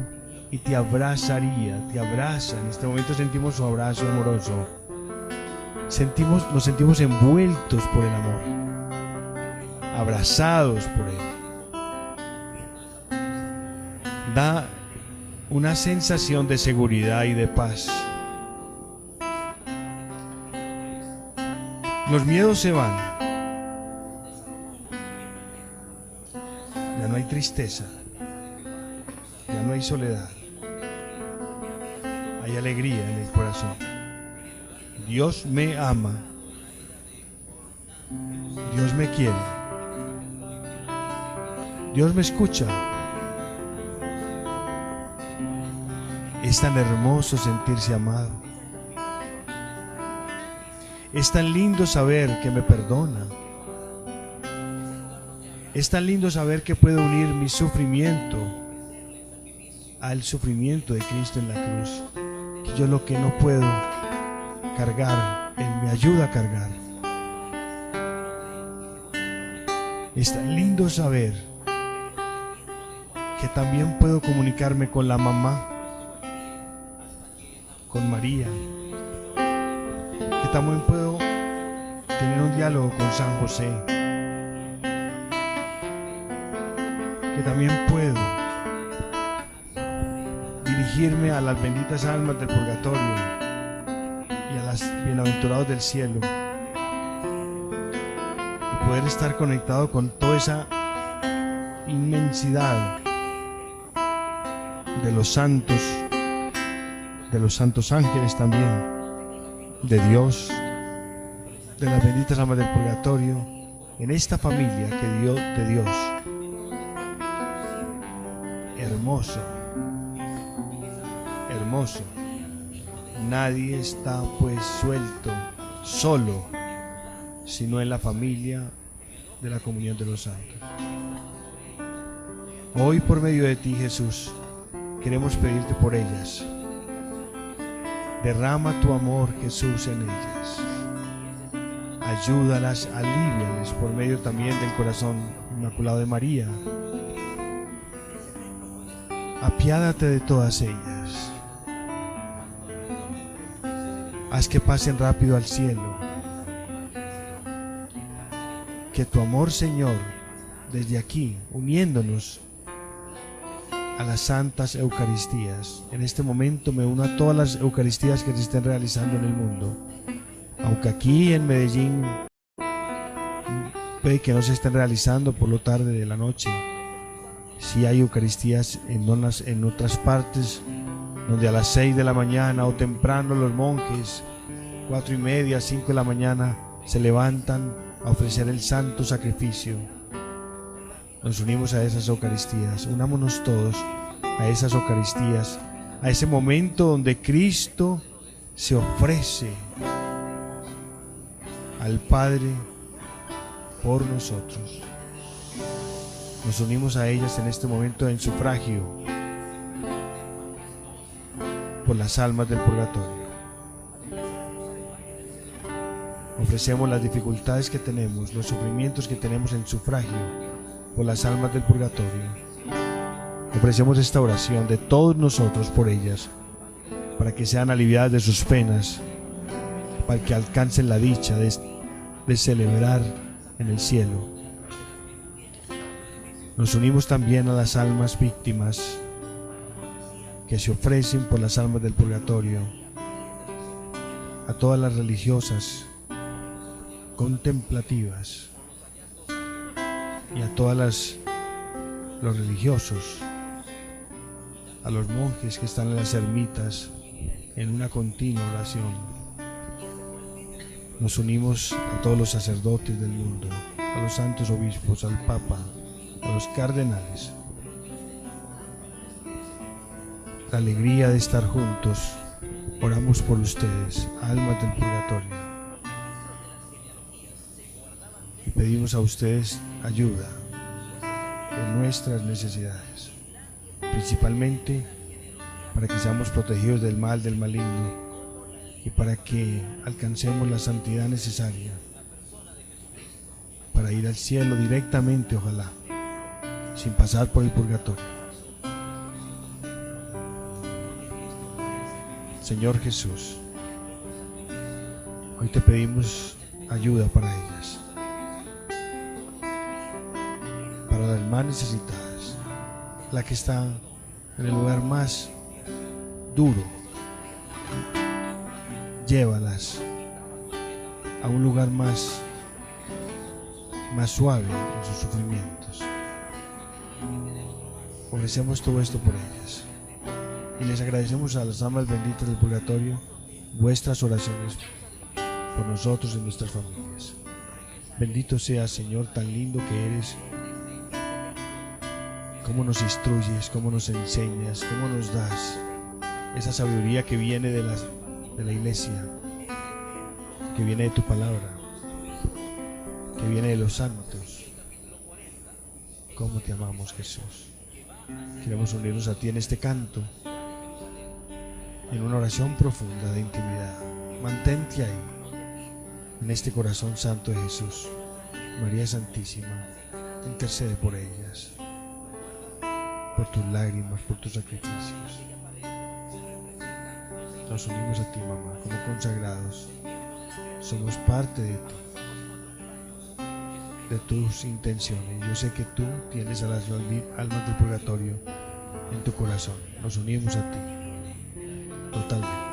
y te abrazaría, te abraza. En este momento sentimos su abrazo amoroso, nos sentimos envueltos por el amor, abrazados por Él. Da una sensación de seguridad y de paz. Los miedos se van, ya no hay tristeza, ya no hay soledad, hay alegría en el corazón. Dios me ama, Dios me quiere, Dios me escucha. Es tan hermoso sentirse amado. Es tan lindo saber que me perdona. Es tan lindo saber que puedo unir mi sufrimiento al sufrimiento de Cristo en la cruz. Que yo lo que no puedo cargar, Él me ayuda a cargar. Es tan lindo saber que también puedo comunicarme con la mamá, con María, que también puedo tener un diálogo con San José, que también puedo dirigirme a las benditas almas del purgatorio y a las bienaventurados del cielo, y poder estar conectado con toda esa inmensidad de los santos ángeles también, de Dios, de las benditas almas del purgatorio, en esta familia que dio de Dios. Hermoso, hermoso. Nadie está pues suelto, solo, sino en la familia de la comunión de los santos. Hoy, por medio de ti, Jesús, queremos pedirte por ellas. Derrama tu amor, Jesús, en ellas. Ayúdalas, alíviales por medio también del corazón inmaculado de María. Apiádate de todas ellas. Haz que pasen rápido al cielo. que tu amor, Señor, desde aquí, uniéndonos a las santas Eucaristías. En este momento me uno a todas las Eucaristías que se estén realizando en el mundo. Aunque aquí en Medellín puede que no se estén realizando por lo tarde de la noche, sí hay Eucaristías en otras partes donde a las 6 de la mañana o temprano los monjes, 4:30, 5 de la mañana, se levantan a ofrecer el santo sacrificio. Nos unimos a esas Eucaristías, unámonos todos a esas Eucaristías, a ese momento donde Cristo se ofrece al Padre por nosotros. Nos unimos a ellas en este momento en sufragio por las almas del purgatorio. Ofrecemos las dificultades que tenemos, los sufrimientos que tenemos en sufragio por las almas del purgatorio. Ofrecemos esta oración de todos nosotros por ellas, para que sean aliviadas de sus penas, para que alcancen la dicha de celebrar en el cielo. Nos unimos también a las almas víctimas que se ofrecen por las almas del purgatorio, a todas las religiosas contemplativas y a todas los religiosos, a los monjes que están en las ermitas en una continua oración. Nos unimos a todos los sacerdotes del mundo, a los santos obispos, al Papa, a los cardenales. La alegría de estar juntos, oramos por ustedes, almas del purgatorio, y pedimos a ustedes ayuda en nuestras necesidades, principalmente para que seamos protegidos del mal, del maligno, y para que alcancemos la santidad necesaria para ir al cielo directamente, ojalá, sin pasar por el purgatorio. Señor Jesús, hoy te pedimos ayuda para ellas, para las más necesitadas, la que está en el lugar más duro. Llévalas a un lugar más suave en sus sufrimientos. Ofrecemos todo esto por ellas y les agradecemos a las almas benditas del purgatorio vuestras oraciones por nosotros y nuestras familias. Bendito seas, Señor, tan lindo que eres, cómo nos instruyes, cómo nos enseñas, cómo nos das esa sabiduría que viene de la iglesia, que viene de tu palabra, que viene de los santos. Cómo te amamos, Jesús. Queremos unirnos a ti en este canto, en una oración profunda de intimidad. Mantente ahí, en este corazón santo de Jesús. María Santísima, intercede por ellas, por tus lágrimas, por tus sacrificios. Nos unimos a ti, mamá, como consagrados. Somos parte de tus intenciones. Yo sé que tú tienes a las almas del purgatorio en tu corazón. Nos unimos a ti totalmente.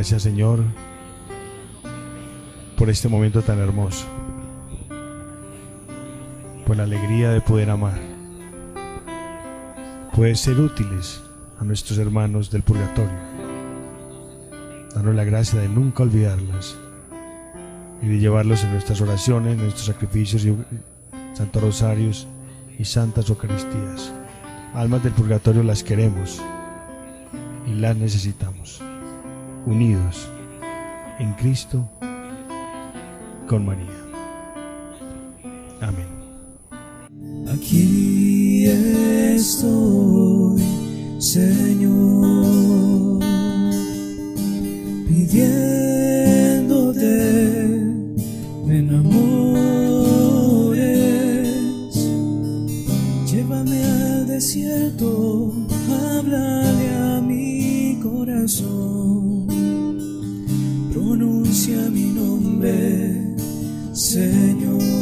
Gracias, Señor, por este momento tan hermoso, por la alegría de poder amar, poder ser útiles a nuestros hermanos del purgatorio. Danos la gracia de nunca olvidarlas y de llevarlos en nuestras oraciones, nuestros sacrificios y santos rosarios y santas eucaristías. Almas del purgatorio las queremos y las necesitamos, unidos en Cristo con María. Amén. Aquí estoy, Señor, pidiéndote me enamores. Llévame al desierto, háblale a mi corazón, pronuncia mi nombre, Señor.